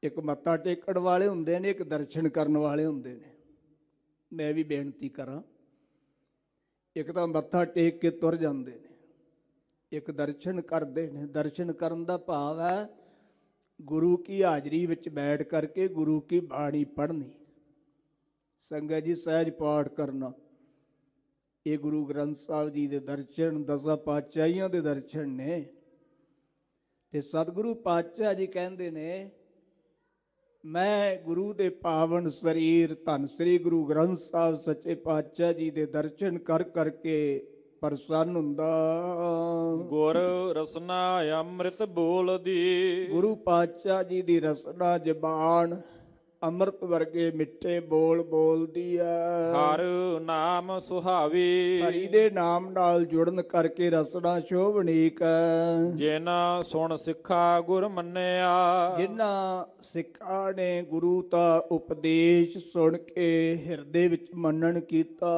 ਇੱਕ ਮੱਥਾ ਟੇਕਣ ਵਾਲੇ ਹੁੰਦੇ ਨੇ, ਇੱਕ ਦਰਸ਼ਨ ਕਰਨ ਵਾਲੇ ਹੁੰਦੇ ਨੇ। ਮੈਂ ਵੀ ਬੇਨਤੀ ਕਰਾਂ, ਇੱਕ ਤਾਂ ਮੱਥਾ ਟੇਕ ਕੇ ਤੁਰ ਜਾਂਦੇ ਨੇ, ਇੱਕ ਦਰਸ਼ਨ ਕਰਦੇ ਨੇ। ਦਰਸ਼ਨ ਕਰਨ ਦਾ ਭਾਵ ਹੈ ਗੁਰੂ ਕੀ ਹਾਜ਼ਰੀ ਵਿੱਚ ਬੈਠ ਕਰਕੇ ਗੁਰੂ ਕੀ ਬਾਣੀ ਪੜ੍ਹਨੀ, ਸੰਗਤ ਜੀ ਸਹਿਜ ਪਾਠ ਕਰਨਾ। ਇਹ ਗੁਰੂ ਗ੍ਰੰਥ ਸਾਹਿਬ ਜੀ ਦੇ ਦਰਸ਼ਨ, ਦਸਾਂ ਪਾਤਸ਼ਾਹੀਆਂ ਦੇ ਦਰਸ਼ਨ ਨੇ। ਤੇ ਸਤਿਗੁਰੂ ਪਾਤਸ਼ਾਹ ਜੀ ਕਹਿੰਦੇ ਨੇ, ਮੈਂ ਗੁਰੂ ਦੇ ਪਾਵਨ ਸਰੀਰ ਧੰਨ ਸ੍ਰੀ ਗੁਰੂ ਗ੍ਰੰਥ ਸਾਹਿਬ ਸੱਚੇ ਪਾਤਸ਼ਾਹ ਜੀ ਦੇ ਦਰਸ਼ਨ ਕਰ ਕਰਕੇ ਪ੍ਰਸੰਨ ਹੁੰਦਾ। ਗੁਰ ਰਸਨਾ ਅੰਮ੍ਰਿਤ ਬੋਲਦੀ, ਗੁਰੂ ਪਾਤਸ਼ਾਹ ਜੀ ਦੀ ਰਸਨਾ ਜ਼ਬਾਨ ਅੰਮ੍ਰਿਤ ਵਰਗੇ ਮਿੱਠੇ ਬੋਲ ਬੋਲਦੀ ਹੈ। ਹਰ ਨਾਮ ਸੁਹਾਵੀ, ਹਰੀ ਦੇ ਨਾਮ ਨਾਲ ਜੁੜਨ ਕਰਕੇ ਰਸਨਾ ਸ਼ੋਭਨੀਕ ਹੈ। ਜਿਨ੍ਹਾਂ ਸੁਣ ਸਿੱਖਾ ਗੁਰ ਮੰਨਿਆ, ਜਿਨ੍ਹਾਂ ਸਿੱਖਾਂ ਨੇ ਗੁਰੂ ਦਾ ਉਪਦੇਸ਼ ਸੁਣ ਕੇ ਹਿਰਦੇ ਵਿੱਚ ਮੰਨਣ ਕੀਤਾ,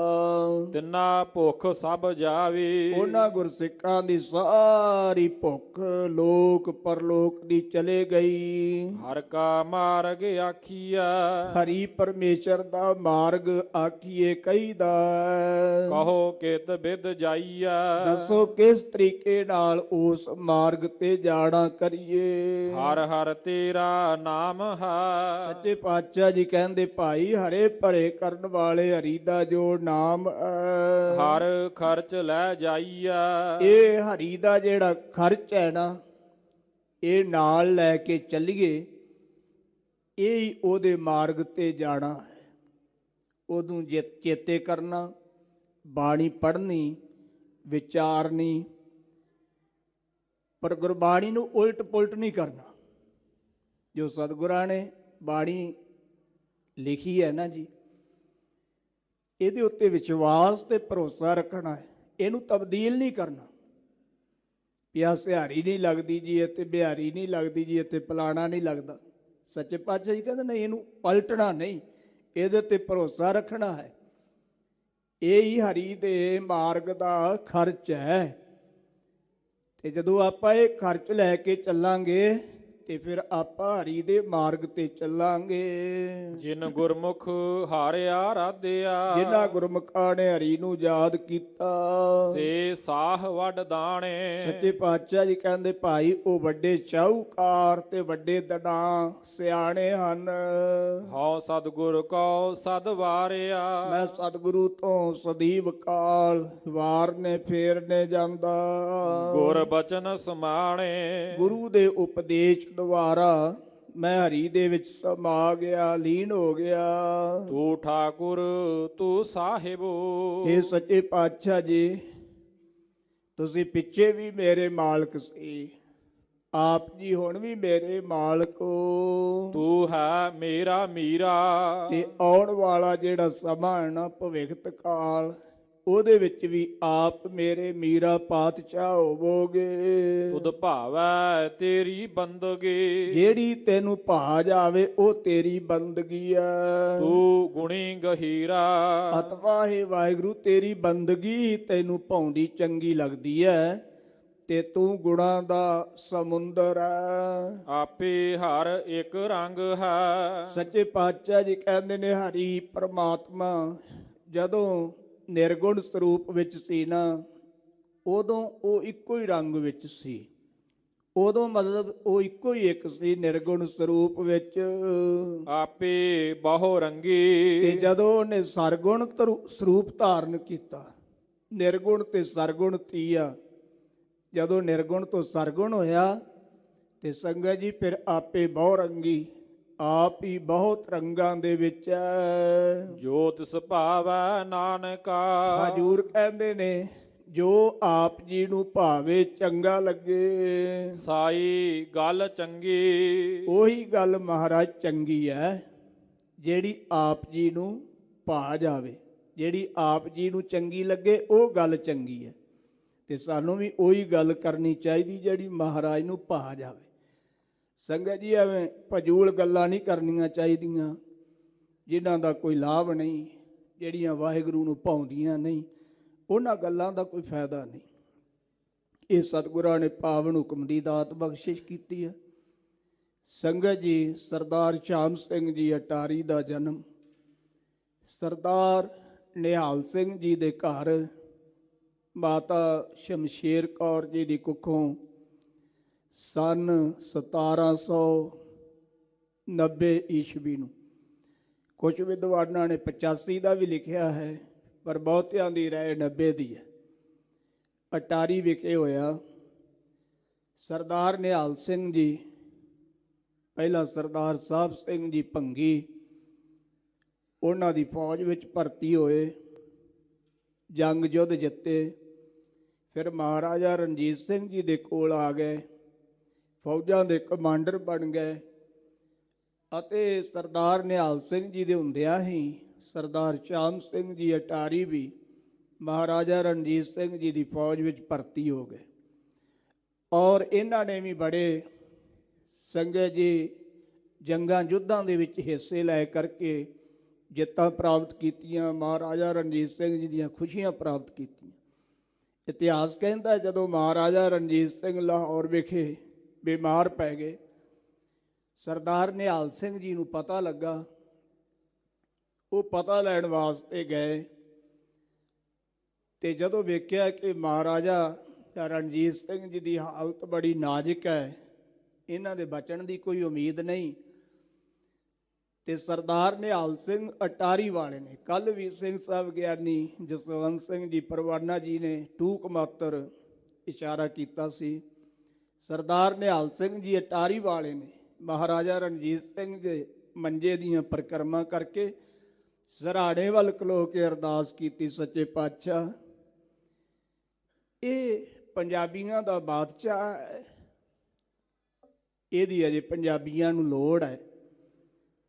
ਤਿੰਨਾ ਭੁੱਖ ਸਭ ਜਾਵੀ। ਉਹਨਾਂ ਗੁਰਸਿੱਖਾਂ ਦੀ ਸਾਰੀ ਭੁੱਖ ਲੋਕ ਪਰਲੋਕ ਦੀ ਚਲੇ ਗਈ। ਹਰ ਕਾ ਮਾਰਗ ਆਖੀਆ, ਹਰੀ ਪਰਮੇਸ਼ਰ ਦਾ ਮਾਰਗ ਆਖੀਏ ਕਹੀਦਾ। ਕਹੋ ਕਿਤ ਬਿਦ ਜਾਈਆ, ਦੱਸੋ ਕਿਸ ਤਰੀਕੇ ਨਾਲ ਉਸ ਮਾਰਗ ਤੇ ਜਾਣਾ ਕਰੀਏ। ਹਰ ਹਰ ਤੇਰਾ ਨਾਮ ਹੈ। ਸੱਚੇ ਪਾਤਸ਼ਾਹ ਜੀ ਕਹਿੰਦੇ, ਭਾਈ ਹਰੇ ਭਰੇ ਕਰਨ ਵਾਲੇ ਹਰੀ ਦਾ ਜੋ ਨਾਮ ਹੈ, ਹਰ ਖਰਚ ਲੈ ਜਾਈਆ। ਇਹ ਹਰੀ ਦਾ ਜਿਹੜਾ ਖਰਚ ਹੈ ਨਾ, ਇਹ ਨਾਲ ਲੈ ਕੇ ਚੱਲੀਏ, ਇਹ ਹੀ ਉਹਦੇ ਮਾਰਗ ਤੇ ਜਾਣਾ ਹੈ। ਉਹਨੂੰ ਚੇਤੇ ਕਰਨਾ, ਬਾਣੀ ਪੜ੍ਹਨੀ, ਵਿਚਾਰਨੀ, ਪਰ ਗੁਰਬਾਣੀ ਨੂੰ ਉਲਟ ਪੁਲਟ ਨਹੀਂ ਕਰਨਾ। ਜੋ ਸਤਿਗੁਰਾਂ ਨੇ ਬਾਣੀ ਲਿਖੀ ਹੈ ਨਾ ਜੀ, ਇਹਦੇ ਉੱਤੇ ਵਿਸ਼ਵਾਸ ਤੇ ਭਰੋਸਾ ਰੱਖਣਾ ਹੈ। ਇਹਨੂੰ ਤਬਦੀਲ ਨਹੀਂ ਕਰਨਾ। ਪਿਆ ਸਿਹਾਰੀ ਨਹੀਂ ਲੱਗਦੀ ਜੀ, ਇੱਥੇ ਬਿਹਾਰੀ ਨਹੀਂ ਲੱਗਦੀ ਜੀ, ਇੱਥੇ ਫਲਾਣਾ ਨਹੀਂ ਲੱਗਦਾ। ਸੱਚੇ ਪਾਤਸ਼ਾਹ ਜੀ ਕਹਿੰਦੇ ਨਹੀਂ, ਇਹਨੂੰ ਪਲਟਣਾ ਨਹੀਂ, ਇਹਦੇ ਤੇ ਭਰੋਸਾ ਰੱਖਣਾ ਹੈ। ਇਹ ਹੀ ਹਰੀ ਦੇ ਮਾਰਗ ਦਾ ਖਰਚ ਹੈ। ਤੇ ਜਦੋਂ ਆਪਾਂ ਇਹ ਖਰਚ ਲੈ ਕੇ ਚੱਲਾਂਗੇ ਤੇ ਫਿਰ ਆਪਾਂ ਹਰੀ ਦੇ ਮਾਰਗ ਤੇ ਚੱਲਾਂਗੇ। ਜਿਨ ਗੁਰਮੁਖ ਹਾਰਿਆ ਰਾਧਿਆ, ਜਿਨ੍ਹਾਂ ਗੁਰਮੁਖਾਂ ਨੇ ਹਰੀ ਨੂੰ ਯਾਦ ਕੀਤਾ, ਸੇ ਸਾਹ ਵੱਡ ਦਾਣੇ। ਸੱਚੇ ਪਾਤਸ਼ਾਹ ਜੀ ਕਹਿੰਦੇ ਭਾਈ ਉਹ ਵੱਡੇ ਸ਼ਾਹੂਕਾਰ ਤੇ ਵੱਡੇ ਦਡਾਂ ਸਿਆਣੇ ਹਨ। ਹਉ ਸਤਿਗੁਰ ਕਉ ਸਦ ਵਾਰਿਆ, ਮੈਂ ਸਤਿਗੁਰੂ ਤੋਂ ਸਦੀਵ ਕਾਲ ਵਾਰਨੇ ਫੇਰਨੇ ਜਾਂਦਾ। ਗੁਰ ਬਚਨ ਸਮਾਣੇ, ਗੁਰੂ ਦੇ ਉਪਦੇਸ਼ ਦੁਆਰਾ ਮੈਂ ਹਰੀ ਦੇ ਵਿੱਚ ਸਮਾ ਗਿਆ, ਲੀਨ ਹੋ ਗਿਆ। ਤੂੰ ਠਾਕੁਰ ਤੂੰ ਸਾਹਿਬੋ, ਇਹ ਸੱਚੇ ਪਾਤਸ਼ਾਹ ਜੀ ਤੁਸੀਂ ਪਿੱਛੇ ਵੀ ਮੇਰੇ ਮਾਲਕ ਸੀ, ਆਪ ਜੀ ਹੁਣ ਵੀ ਮੇਰੇ ਮਾਲਕ ਹੋ। ਤੂੰ ਹੈ ਮੇਰਾ ਮੀਰਾ, ਤੇ ਆਉਣ ਵਾਲਾ ਜਿਹੜਾ ਸਮਾਂ ਹੈ ਨਾ ਭਵਿਖਤ ਕਾਲ, ਉਹਦੇ ਵਿੱਚ ਵੀ ਆਪ ਮੇਰੇ ਮੀਰਾ ਪਾਤਸ਼ਾਹ ਹੋਵੋਗੇ। ਤੁਧ ਭਾਵੈ ਤੇਰੀ ਬੰਦਗੀ, ਜਿਹੜੀ ਤੈਨੂੰ ਭਾ ਜਾਵੇ ਉਹ ਤੇਰੀ ਬੰਦਗੀ ਹੈ। ਤੂੰ ਗੁਣੀ ਗਹੀਰਾ, ਅਤਵਾ ਹੈ ਵਾਹਿਗੁਰੂ ਤੇਰੀ ਬੰਦਗੀ ਤੈਨੂੰ ਭਾਉਂਦੀ ਚੰਗੀ ਲੱਗਦੀ ਹੈ ਤੇ ਤੂੰ ਗੁਣਾਂ ਦਾ ਸਮੁੰਦਰ ਹੈ। ਆਪੇ ਹਰ ਇੱਕ ਰੰਗ ਹੈ। ਸੱਚੇ ਪਾਤਸ਼ਾਹ ਜੀ ਕਹਿੰਦੇ ਨੇ ਹਰੀ ਪਰਮਾਤਮਾ ਜਦੋਂ ਨਿਰਗੁਣ ਸਰੂਪ ਵਿੱਚ ਸੀ ਨਾ, ਉਦੋਂ ਉਹ ਇੱਕੋ ਹੀ ਰੰਗ ਵਿੱਚ ਸੀ। ਉਦੋਂ ਮਤਲਬ ਉਹ ਇੱਕੋ ਹੀ ਇੱਕ ਸੀ ਨਿਰਗੁਣ ਸਰੂਪ ਵਿੱਚ। ਆਪੇ ਬਹੁ ਰੰਗੀ, ਤੇ ਜਦੋਂ ਉਹਨੇ ਸਰਗੁਣ ਸਰੂਪ ਧਾਰਨ ਕੀਤਾ, ਨਿਰਗੁਣ ਤੇ ਸਰਗੁਣ ਤੀਆ, ਜਦੋਂ ਨਿਰਗੁਣ ਤੋਂ ਸਰਗੁਣ ਹੋਇਆ ਤੇ ਸੰਗਤ ਜੀ ਫਿਰ ਆਪੇ ਬਹੁ ਰੰਗੀ, ਆਪ ਹੀ ਬਹੁਤ ਰੰਗਾਂ ਦੇ ਵਿੱਚ ਹੈ। ਜੋ ਤਿਸ ਭਾਵੈ ਨਾਨਕਾ, ਹਜੂਰ ਕਹਿੰਦੇ ਨੇ ਜੋ ਆਪ ਜੀ ਨੂੰ ਭਾਵੇ ਚੰਗਾ ਲੱਗੇ, ਸਾਈ ਗੱਲ ਚੰਗੀ। ਉਹੀ ਗੱਲ ਮਹਾਰਾਜ ਚੰਗੀ ਹੈ ਜਿਹੜੀ ਆਪ ਜੀ ਨੂੰ ਭਾ ਜਾਵੇ, ਜਿਹੜੀ ਆਪ ਜੀ ਨੂੰ ਚੰਗੀ ਲੱਗੇ ਉਹ ਗੱਲ ਚੰਗੀ ਹੈ। ਤੇ ਸਾਨੂੰ ਵੀ ਉਹੀ ਗੱਲ ਕਰਨੀ ਚਾਹੀਦੀ ਜਿਹੜੀ ਮਹਾਰਾਜ ਨੂੰ ਭਾ ਜਾਵੇ। ਸੰਗਤ ਜੀ ਐਵੇਂ ਫਜ਼ੂਲ ਗੱਲਾਂ ਨਹੀਂ ਕਰਨੀਆਂ ਚਾਹੀਦੀਆਂ ਜਿਨ੍ਹਾਂ ਦਾ ਕੋਈ ਲਾਭ ਨਹੀਂ, ਜਿਹੜੀਆਂ ਵਾਹਿਗੁਰੂ ਨੂੰ ਭਾਉਂਦੀਆਂ ਨਹੀਂ, ਉਹਨਾਂ ਗੱਲਾਂ ਦਾ ਕੋਈ ਫਾਇਦਾ ਨਹੀਂ। ਇਹ ਸਤਿਗੁਰਾਂ ਨੇ ਪਾਵਨ ਹੁਕਮ ਦੀ ਦਾਤ ਬਖਸ਼ਿਸ਼ ਕੀਤੀ ਹੈ। ਸੰਗਤ ਜੀ ਸਰਦਾਰ ਸ਼ਾਮ ਸਿੰਘ ਜੀ ਅਟਾਰੀ ਦਾ ਜਨਮ ਸਰਦਾਰ ਨਿਹਾਲ ਸਿੰਘ ਜੀ ਦੇ ਘਰ ਮਾਤਾ ਸ਼ਮਸ਼ੇਰ ਕੌਰ ਜੀ ਦੀ ਕੁੱਖੋਂ ਸਨ 1790 ਈਸਵੀ ਨੂੰ। ਕੁਝ ਵਿਦਵਾਨਾਂ ਨੇ 85 ਦਾ ਵੀ ਲਿਖਿਆ ਹੈ, ਪਰ ਬਹੁਤਿਆਂ ਦੀ ਰਾਏ 90 ਦੀ ਹੈ। ਅਟਾਰੀ ਵਿਖੇ ਹੋਇਆ। ਸਰਦਾਰ ਨਿਹਾਲ ਸਿੰਘ ਜੀ ਪਹਿਲਾਂ ਸਰਦਾਰ ਸਾਹਿਬ ਸਿੰਘ ਜੀ ਭੰਗੀ, ਉਹਨਾਂ ਦੀ ਫੌਜ ਵਿੱਚ ਭਰਤੀ ਹੋਏ, ਜੰਗ ਯੁੱਧ ਜਿੱਤੇ। ਫਿਰ ਮਹਾਰਾਜਾ ਰਣਜੀਤ ਸਿੰਘ ਜੀ ਦੇ ਕੋਲ ਆ ਗਏ, ਫੌਜਾਂ ਦੇ ਕਮਾਂਡਰ ਬਣ ਗਏ। ਅਤੇ ਸਰਦਾਰ ਨਿਹਾਲ ਸਿੰਘ ਜੀ ਦੇ ਹੁੰਦਿਆਂ ਹੀ ਸਰਦਾਰ ਸ਼ਾਮ ਸਿੰਘ ਜੀ ਅਟਾਰੀ ਵੀ ਮਹਾਰਾਜਾ ਰਣਜੀਤ ਸਿੰਘ ਜੀ ਦੀ ਫੌਜ ਵਿੱਚ ਭਰਤੀ ਹੋ ਗਏ। ਔਰ ਇਹਨਾਂ ਨੇ ਵੀ ਬੜੇ ਸੰਗਤ ਜੀ ਜੰਗਾਂ ਯੁੱਧਾਂ ਦੇ ਵਿੱਚ ਹਿੱਸੇ ਲੈ ਕਰਕੇ ਜਿੱਤਾਂ ਪ੍ਰਾਪਤ ਕੀਤੀਆਂ, ਮਹਾਰਾਜਾ ਰਣਜੀਤ ਸਿੰਘ ਜੀ ਦੀਆਂ ਖੁਸ਼ੀਆਂ ਪ੍ਰਾਪਤ ਕੀਤੀਆਂ। ਇਤਿਹਾਸ ਕਹਿੰਦਾ ਜਦੋਂ ਮਹਾਰਾਜਾ ਰਣਜੀਤ ਸਿੰਘ ਲਾਹੌਰ ਵਿਖੇ ਬਿਮਾਰ ਪੈ ਗਏ, ਸਰਦਾਰ ਨਿਹਾਲ ਸਿੰਘ ਜੀ ਨੂੰ ਪਤਾ ਲੱਗਾ। ਉਹ ਪਤਾ ਲੈਣ ਵਾਸਤੇ ਗਏ ਤੇ ਜਦੋਂ ਵੇਖਿਆ ਕਿ ਮਹਾਰਾਜਾ ਰਣਜੀਤ ਸਿੰਘ ਜੀ ਦੀ ਹਾਲਤ ਬੜੀ ਨਾਜ਼ੁਕ ਹੈ, ਇਹਨਾਂ ਦੇ ਬਚਣ ਦੀ ਕੋਈ ਉਮੀਦ ਨਹੀਂ, ਤੇ ਸਰਦਾਰ ਨਿਹਾਲ ਸਿੰਘ ਅਟਾਰੀ ਵਾਲੇ ਨੇ, ਕੱਲ੍ਹਵੀਰ ਸਿੰਘ ਸਾਹਿਬ ਗਿਆਨੀ, ਜਸਵੰਤ ਸਿੰਘ ਜੀ ਪਰਵਾਨਾ ਜੀ ਨੇ ਟੂਕ ਮਾਤਰ ਇਸ਼ਾਰਾ ਕੀਤਾ ਸੀ। ਸਰਦਾਰ ਨਿਹਾਲ ਸਿੰਘ ਜੀ ਅਟਾਰੀ ਵਾਲੇ ਨੇ ਮਹਾਰਾਜਾ ਰਣਜੀਤ ਸਿੰਘ ਦੇ ਮੰਜੇ ਦੀਆਂ ਪਰਿਕਰਮਾ ਕਰਕੇ ਸਰਾਣੇ ਵੱਲ ਖਲੋ ਕੇ ਅਰਦਾਸ ਕੀਤੀ, ਸੱਚੇ ਪਾਤਸ਼ਾਹ ਇਹ ਪੰਜਾਬੀਆਂ ਦਾ ਬਾਦਸ਼ਾਹ ਹੈ, ਇਹਦੀ ਅਜੇ ਪੰਜਾਬੀਆਂ ਨੂੰ ਲੋੜ ਹੈ,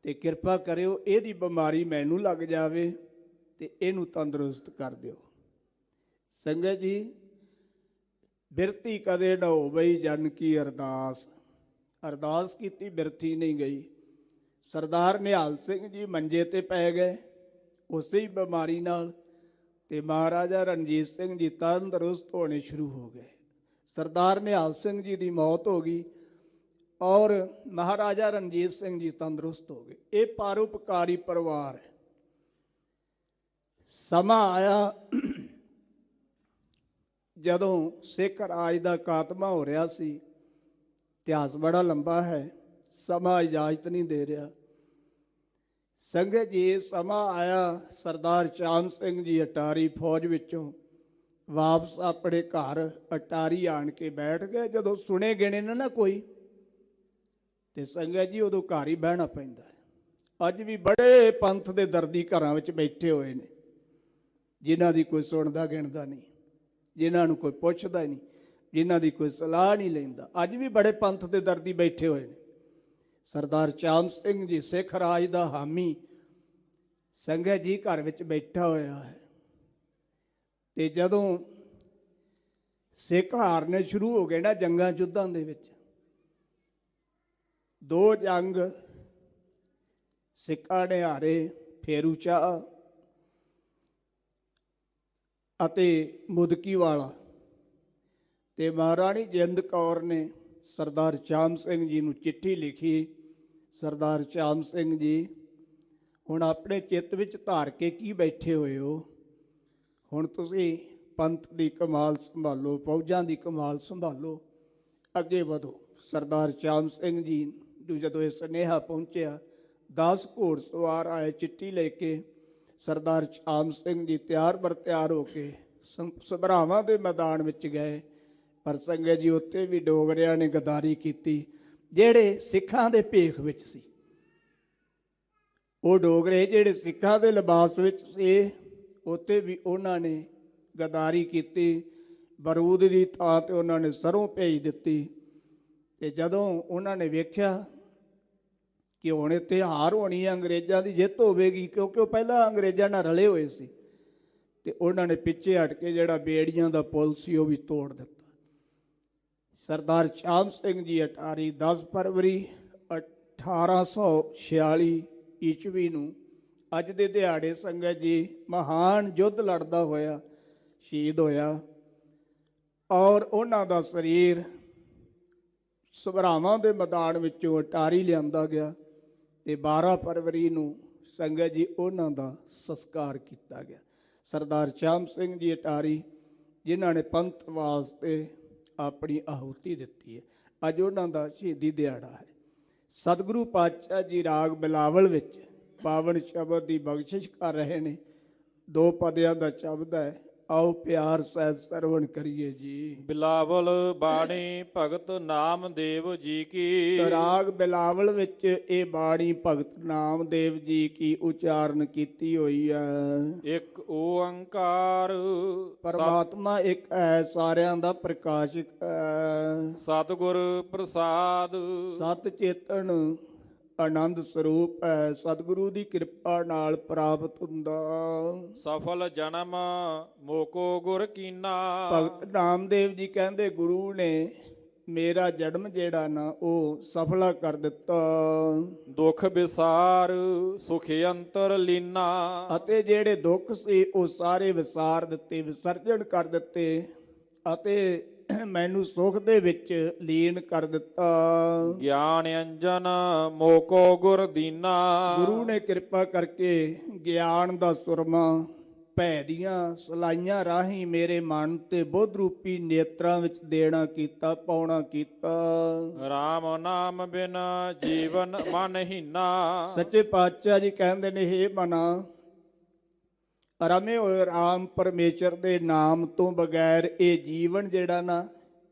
ਤੇ ਕਿਰਪਾ ਕਰਿਓ ਇਹਦੀ ਬਿਮਾਰੀ ਮੈਨੂੰ ਲੱਗ ਜਾਵੇ ਤੇ ਇਹਨੂੰ ਤੰਦਰੁਸਤ ਕਰ ਦਿਓ। ਸੰਗਤ ਜੀ ਬਿਰਤੀ ਕਦੇ ਨਾ ਹੋਵਈ ਜਨ ਕੀ ਅਰਦਾਸ, ਅਰਦਾਸ ਕੀਤੀ ਬਿਰਤੀ ਨਹੀਂ ਗਈ। ਸਰਦਾਰ ਨਿਹਾਲ ਸਿੰਘ ਜੀ ਮੰਜੇ ਤੇ ਪੈ ਗਏ ਉਸੇ ਹੀ ਬਿਮਾਰੀ ਨਾਲ, ਤੇ ਮਹਾਰਾਜਾ ਰਣਜੀਤ ਸਿੰਘ ਜੀ ਤੰਦਰੁਸਤ ਹੋਣੇ ਸ਼ੁਰੂ ਹੋ ਗਏ। ਸਰਦਾਰ ਨਿਹਾਲ ਸਿੰਘ ਜੀ ਦੀ ਮੌਤ ਹੋ ਗਈ। ਔਰ ਮਹਾਰਾਜਾ ਰਣਜੀਤ ਸਿੰਘ ਜੀ ਤੰਦਰੁਸਤ ਹੋ ਗਏ। ਇਹ ਪਰਉਪਕਾਰੀ ਪਰਿਵਾਰ ਹੈ। ਸਮਾਂ ਆਇਆ ਜਦੋਂ ਸਿੱਖ ਰਾਜ ਦਾ ਖਾਤਮਾ ਹੋ ਰਿਹਾ ਸੀ। ਇਤਿਹਾਸ ਬੜਾ ਲੰਬਾ ਹੈ, ਸਮਾਂ ਇਜਾਜ਼ਤ ਨਹੀਂ ਦੇ ਰਿਹਾ। ਸੰਗਤ ਜੀ, ਸਮਾਂ ਆਇਆ, ਸਰਦਾਰ ਚਾਮ ਸਿੰਘ ਜੀ ਅਟਾਰੀ ਫੌਜ ਵਿੱਚੋਂ ਵਾਪਸ ਆਪਣੇ ਘਰ ਅਟਾਰੀ ਆਣ ਕੇ ਬੈਠ ਗਏ। ਜਦੋਂ ਸੁਣੇ ਗਿਣੇ ਨਾ ਕੋਈ, ਤੇ ਸੰਗਤ ਜੀ ਉਦੋਂ ਘਰ ਹੀ ਬਹਿਣਾ ਪੈਂਦਾ ਹੈ। ਅੱਜ ਵੀ ਬੜੇ ਪੰਥ ਦੇ ਦਰਦੀ ਘਰਾਂ ਵਿੱਚ ਬੈਠੇ ਹੋਏ ਨੇ, ਜਿਨ੍ਹਾਂ ਦੀ ਕੋਈ ਸੁਣਦਾ ਗਿਣਦਾ ਨਹੀਂ, ਜਿਨ੍ਹਾਂ ਨੂੰ ਕੋਈ ਪੁੱਛਦਾ ਹੀ ਨਹੀਂ, ਜਿਨ੍ਹਾਂ ਦੀ ਕੋਈ ਸਲਾਹ ਨਹੀਂ ਲੈਂਦਾ। ਅੱਜ ਵੀ ਬੜੇ ਪੰਥ ਦੇ ਦਰਦੀ ਬੈਠੇ ਹੋਏ ਨੇ। ਸਰਦਾਰ ਚਾਮ ਸਿੰਘ ਜੀ ਸਿੱਖ ਰਾਜ ਦਾ ਹਾਮੀ ਸੰਗਤ ਜੀ ਘਰ ਵਿੱਚ ਬੈਠਾ ਹੋਇਆ ਹੈ। ਤੇ ਜਦੋਂ ਸਿੱਖ ਹਾਰਨੇ ਸ਼ੁਰੂ ਹੋ ਗਏ ਨਾ ਜੰਗਾਂ ਯੁੱਧਾਂ ਦੇ ਵਿੱਚ, 2 ਜੰਗ ਸਿੱਖਾਂ ਨੇ ਹਾਰੇ, ਫੇਰੂ ਸ਼ਾਹ ਅਤੇ ਮੁਦਕੀ ਵਾਲਾ। ਤੇ ਮਹਾਰਾਣੀ ਜਿੰਦ ਕੌਰ ਨੇ ਸਰਦਾਰ ਚਾਮ ਸਿੰਘ ਜੀ ਨੂੰ ਚਿੱਠੀ ਲਿਖੀ, ਸਰਦਾਰ ਚਾਮ ਸਿੰਘ ਜੀ, ਹੁਣ ਆਪਣੇ ਚਿੱਤ ਵਿੱਚ ਧਾਰ ਕੇ ਕੀ ਬੈਠੇ ਹੋਏ ਹੋ? ਹੁਣ ਤੁਸੀਂ ਪੰਥ ਦੀ ਕਮਾਲ ਸੰਭਾਲੋ, ਫੌਜਾਂ ਦੀ ਕਮਾਲ ਸੰਭਾਲੋ, ਅੱਗੇ ਵਧੋ। ਸਰਦਾਰ ਚਾਮ ਸਿੰਘ ਜੀ ਨੂੰ ਜਦੋਂ ਇਹ ਸੁਨੇਹਾ ਪਹੁੰਚਿਆ, 10 ਘੋੜਸਵਾਰ ਆਏ ਚਿੱਠੀ ਲੈ ਕੇ। ਸਰਦਾਰ ਚਾਮ ਸਿੰਘ ਜੀ ਤਿਆਰ ਬਰ ਤਿਆਰ ਹੋ ਕੇ ਸਭਰਾਵਾਂ ਦੇ ਮੈਦਾਨ ਵਿੱਚ ਗਏ। ਪਰ ਸੰਗਤ ਜੀ, ਉੱਥੇ ਵੀ ਡੋਗਰਿਆਂ ਨੇ ਗਦਾਰੀ ਕੀਤੀ, ਜਿਹੜੇ ਸਿੱਖਾਂ ਦੇ ਭੇਖ ਵਿੱਚ ਸੀ। ਉਹ ਡੋਗਰੇ ਜਿਹੜੇ ਸਿੱਖਾਂ ਦੇ ਲਿਬਾਸ ਵਿੱਚ ਸੀ, ਉੱਥੇ ਵੀ ਉਹਨਾਂ ਨੇ ਗਦਾਰੀ ਕੀਤੀ। ਬਰੂਦ ਦੀ ਥਾਂ ਤੇ ਉਹਨਾਂ ਨੇ ਸਰੋਂ ਭੇਜ ਦਿੱਤੀ। ਤੇ ਜਦੋਂ ਉਹਨਾਂ ਨੇ ਵੇਖਿਆ ਕਿ ਹੁਣ ਇੱਥੇ ਹਾਰ ਹੋਣੀ ਹੈ, ਅੰਗਰੇਜ਼ਾਂ ਦੀ ਜਿੱਤ ਹੋਵੇਗੀ, ਕਿਉਂਕਿ ਉਹ ਪਹਿਲਾਂ ਅੰਗਰੇਜ਼ਾਂ ਨਾਲ ਰਲੇ ਹੋਏ ਸੀ, ਤੇ ਉਹਨਾਂ ਨੇ ਪਿੱਛੇ ਹਟ ਕੇ ਜਿਹੜਾ ਬੇੜੀਆਂ ਦਾ ਪੁਲ ਸੀ ਉਹ ਵੀ ਤੋੜ ਦਿੱਤਾ। ਸਰਦਾਰ ਚਾਮ ਸਿੰਘ ਜੀ ਅਟਾਰੀ 10 ਫਰਵਰੀ 1846 ਈਸਵੀ ਨੂੰ ਅੱਜ ਦੇ ਦਿਹਾੜੇ ਸੰਗਤ ਜੀ ਮਹਾਨ ਯੁੱਧ ਲੜਦਾ ਹੋਇਆ ਸ਼ਹੀਦ ਹੋਇਆ। ਔਰ ਉਹਨਾਂ ਦਾ ਸਰੀਰ ਸਭਰਾਵਾਂ ਦੇ ਮੈਦਾਨ ਵਿੱਚੋਂ ਅਟਾਰੀ ਲਿਆਂਦਾ ਗਿਆ ਤੇ 12 ਫਰਵਰੀ ਨੂੰ ਸੰਗਤ ਜੀ ਉਹਨਾਂ ਦਾ ਸੰਸਕਾਰ ਕੀਤਾ ਗਿਆ। ਸਰਦਾਰ ਚਾਮ ਸਿੰਘ ਜੀ ਅਟਾਰੀ, ਜਿਨ੍ਹਾਂ ਨੇ ਪੰਥ ਵਾਸਤੇ ਆਪਣੀ ਆਹੂਤੀ ਦਿੱਤੀ ਹੈ, ਅੱਜ ਉਹਨਾਂ ਦਾ ਸ਼ਹੀਦੀ ਦਿਹਾੜਾ ਹੈ। ਸਤਿਗੁਰੂ ਪਾਤਸ਼ਾਹ ਜੀ ਰਾਗ ਬਿਲਾਵਲ ਵਿੱਚ ਪਾਵਨ ਸ਼ਬਦ ਦੀ ਬਖਸ਼ਿਸ਼ ਕਰ ਰਹੇ ਨੇ। 2 ਪਦਿਆਂ ਦਾ ਸ਼ਬਦ ਹੈ, ਆਓ ਪਿਆਰ ਸਹਿਤ ਸਰਵਣ ਕਰੀਏ ਜੀ। ਬਿਲਾਵਲ ਬਾਣੀ ਭਗਤ ਨਾਮਦੇਵ ਜੀ ਕੀ। ਰਾਗ ਬਿਲਾਵਲ ਵਿੱਚ ਇਹ ਬਾਣੀ ਭਗਤ ਨਾਮਦੇਵ ਜੀ ਕੀ ਉਚਾਰਨ ਕੀਤੀ ਹੋਈ ਹੈ। ਇੱਕ ਓੰਕਾਰ ਪਰਮਾਤਮਾ ਇੱਕ ਹੈ, ਸਾਰਿਆਂ ਦਾ ਪ੍ਰਕਾਸ਼ਕ ਹੈ। ਸਤਿਗੁਰ ਪ੍ਰਸਾਦ ਸਤ ਚੇਤਨ ਆਨੰਦ ਸਰੂਪ ਹੈ, ਸਤਿਗੁਰੂ ਦੀ ਕਿਰਪਾ ਨਾਲ ਪ੍ਰਾਪਤ ਹੁੰਦਾ। ਸਫਲ ਜਨਮ ਮੋਕੋ ਗੁਰ ਕੀਨਾ। ਭਗਤ ਨਾਮਦੇਵ ਜੀ ਕਹਿੰਦੇ, ਗੁਰੂ ਨੇ ਮੇਰਾ ਜਨਮ ਜਿਹੜਾ ਨਾ ਉਹ ਸਫਲਾ ਕਰ ਦਿੱਤਾ। ਦੁੱਖ ਵਿਸਾਰ ਸੁਖ ਅੰਤਰ ਲੀਨਾ। ਅਤੇ ਜਿਹੜੇ ਦੁੱਖ ਸੀ ਉਹ ਸਾਰੇ ਵਿਸਾਰ ਦਿੱਤੇ, ਵਿਸਰਜਣ ਕਰ ਦਿੱਤੇ, ਅਤੇ ਮੈਨੂੰ ਸੁਖ ਦੇ ਵਿੱਚ ਲੀਨ ਕਰ ਦਿੱਤਾ। ਗਿਆਨ ਅੰਜਨ ਮੋਕੋ ਗੁਰ ਦੀਨਾ। ਗੁਰੂ ਨੇ ਕਿਰਪਾ ਕਰਕੇ ਗਿਆਨ ਦਾ ਸੁਰਮਾ ਭੈ ਦੀਆਂ ਸਲਾਈਆਂ ਰਾਹੀਂ ਮੇਰੇ ਮਨ ਤੇ ਬੁੱਧ ਰੂਪੀ ਨੇਤਰਾਂ ਵਿੱਚ ਦੇਣਾ ਕੀਤਾ, ਪਾਉਣਾ ਕੀਤਾ। ਰਾਮ ਨਾਮ ਬਿਨ ਜੀਵਨ ਮਨ ਹੀਨਾ। ਸੱਚੇ ਪਾਤਸ਼ਾਹ ਜੀ ਕਹਿੰਦੇ ਨੇ, ਹੇ ਮਨਾ, ਰਮੇ ਹੋਏ ਰਾਮ ਪਰਮੇਸ਼ਰ ਦੇ ਨਾਮ ਤੋਂ ਬਗੈਰ ਇਹ ਜੀਵਨ ਜਿਹੜਾ ਨਾ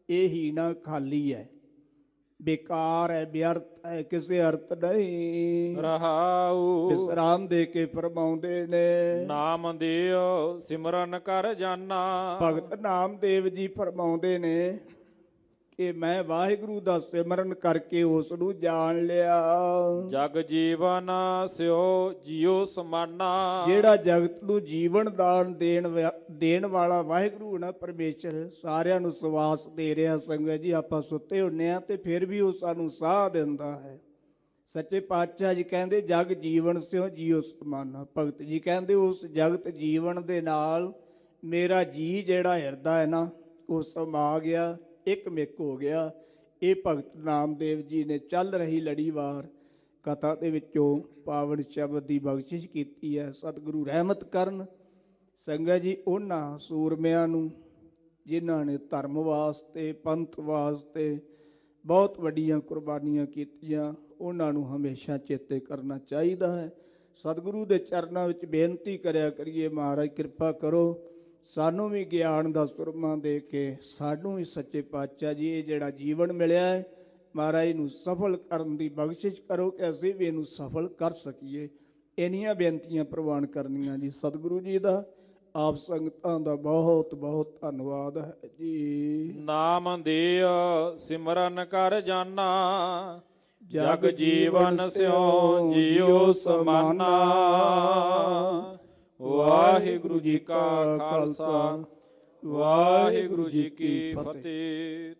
ਇਹ ਹੀਣਾ, ਖਾਲੀ ਹੈ, ਬੇਕਾਰ ਹੈ, ਵਿਅਰਥ ਹੈ, ਕਿਸੇ ਅਰਥ ਨਹੀਂ। ਰਹਾਉ ਵਿਸਰਾਮ ਦੇ ਕੇ ਫਰਮਾਉਂਦੇ ਨੇ, ਨਾਮ ਦਿਓ ਸਿਮਰਨ ਕਰ ਜਾਨਾ। ਭਗਤ ਨਾਮਦੇਵ ਜੀ ਫਰਮਾਉਂਦੇ ਨੇ ਕਿ ਮੈਂ ਵਾਹਿਗੁਰੂ ਦਾ ਸਿਮਰਨ ਕਰਕੇ ਉਸ ਨੂੰ ਜਾਣ ਲਿਆ। ਜਗ ਜੀਵਨ ਸਿਓ ਜਿਉ ਸਮਾਨਾ। ਜਿਹੜਾ ਜਗਤ ਨੂੰ ਜੀਵਨ ਦਾਨ ਦੇਣ ਵਾਲਾ ਵਾਹਿਗੁਰੂ ਨਾ ਪਰਮੇਸ਼ਰ, ਸਾਰਿਆਂ ਨੂੰ ਸਵਾਸ ਦੇ ਰਿਹਾ। ਸੰਗਤ ਜੀ, ਆਪਾਂ ਸੁੱਤੇ ਹੁੰਨੇ ਆ ਤੇ ਫਿਰ ਵੀ ਉਹ ਸਾਨੂੰ ਸਾਹ ਦਿੰਦਾ ਹੈ। ਸੱਚੇ ਪਾਤਸ਼ਾਹ ਜੀ ਕਹਿੰਦੇ, ਜਗ ਜੀਵਨ ਸਿਓ ਜਿਉ ਸਮਾਨਾ। ਭਗਤ ਜੀ ਕਹਿੰਦੇ, ਉਸ ਜਗਤ ਜੀਵਨ ਦੇ ਨਾਲ ਮੇਰਾ ਜੀ ਜਿਹੜਾ ਹਿਰਦਾ ਹੈ ਨਾ ਉਹ ਸਮਾ ਗਿਆ, ਇੱਕ ਮਿੱਕ ਹੋ ਗਿਆ। ਇਹ ਭਗਤ ਨਾਮਦੇਵ ਜੀ ਨੇ ਚੱਲ ਰਹੀ ਲੜੀਵਾਰ ਕਥਾ ਦੇ ਵਿੱਚੋਂ ਪਾਵਨ ਸ਼ਬਦ ਦੀ ਬਖਸ਼ਿਸ਼ ਕੀਤੀ ਹੈ। ਸਤਿਗੁਰੂ ਰਹਿਮਤ ਕਰਨ ਸੰਗਤ ਜੀ ਉਹਨਾਂ ਸੂਰਮਿਆਂ ਨੂੰ ਜਿਨ੍ਹਾਂ ਨੇ ਧਰਮ ਵਾਸਤੇ ਪੰਥ ਵਾਸਤੇ ਬਹੁਤ ਵੱਡੀਆਂ ਕੁਰਬਾਨੀਆਂ ਕੀਤੀਆਂ, ਉਹਨਾਂ ਨੂੰ ਹਮੇਸ਼ਾ ਚੇਤੇ ਕਰਨਾ ਚਾਹੀਦਾ ਹੈ। ਸਤਿਗੁਰੂ ਦੇ ਚਰਨਾਂ ਵਿੱਚ ਬੇਨਤੀ ਕਰਿਆ ਕਰੀਏ, ਮਹਾਰਾਜ ਕਿਰਪਾ ਕਰੋ ਸਾਨੂੰ ਵੀ ਗਿਆਨ ਦਾ ਸੁਰਮਾ ਦੇ ਕੇ ਸਾਨੂੰ ਵੀ ਸੱਚੇ ਪਾਤਸ਼ਾਹ ਜੀ ਇਹ ਜਿਹੜਾ ਜੀਵਨ ਮਿਲਿਆ ਹੈ ਮਹਾਰਾਜ ਨੂੰ ਸਫਲ ਕਰਨ ਦੀ ਬਖਸ਼ਿਸ਼ ਕਰੋ ਕਿ ਅਸੀਂ ਵੀ ਇਹਨੂੰ ਸਫਲ ਕਰ ਸਕੀਏ। ਇੰਨੀਆਂ ਬੇਨਤੀਆਂ ਪ੍ਰਵਾਨ ਕਰਨੀਆਂ ਜੀ। ਸਤਿਗੁਰੂ ਜੀ ਦਾ ਆਪ ਸੰਗਤਾਂ ਦਾ ਬਹੁਤ ਬਹੁਤ ਧੰਨਵਾਦ ਹੈ ਜੀ। ਨਾਮ ਦੇ ਸਿਮਰਨ ਕਰ ਜਾਨਾ, ਜਗ ਜੀਵਨ ਸਿਉ ਜਿਉ ਸਮਾਨਾ। ਵਾਹਿਗੁਰੂ ਜੀ ਕਾ ਖਾਲਸਾ, ਵਾਹਿਗੁਰੂ ਜੀ ਕੀ ਫਤਿਹ।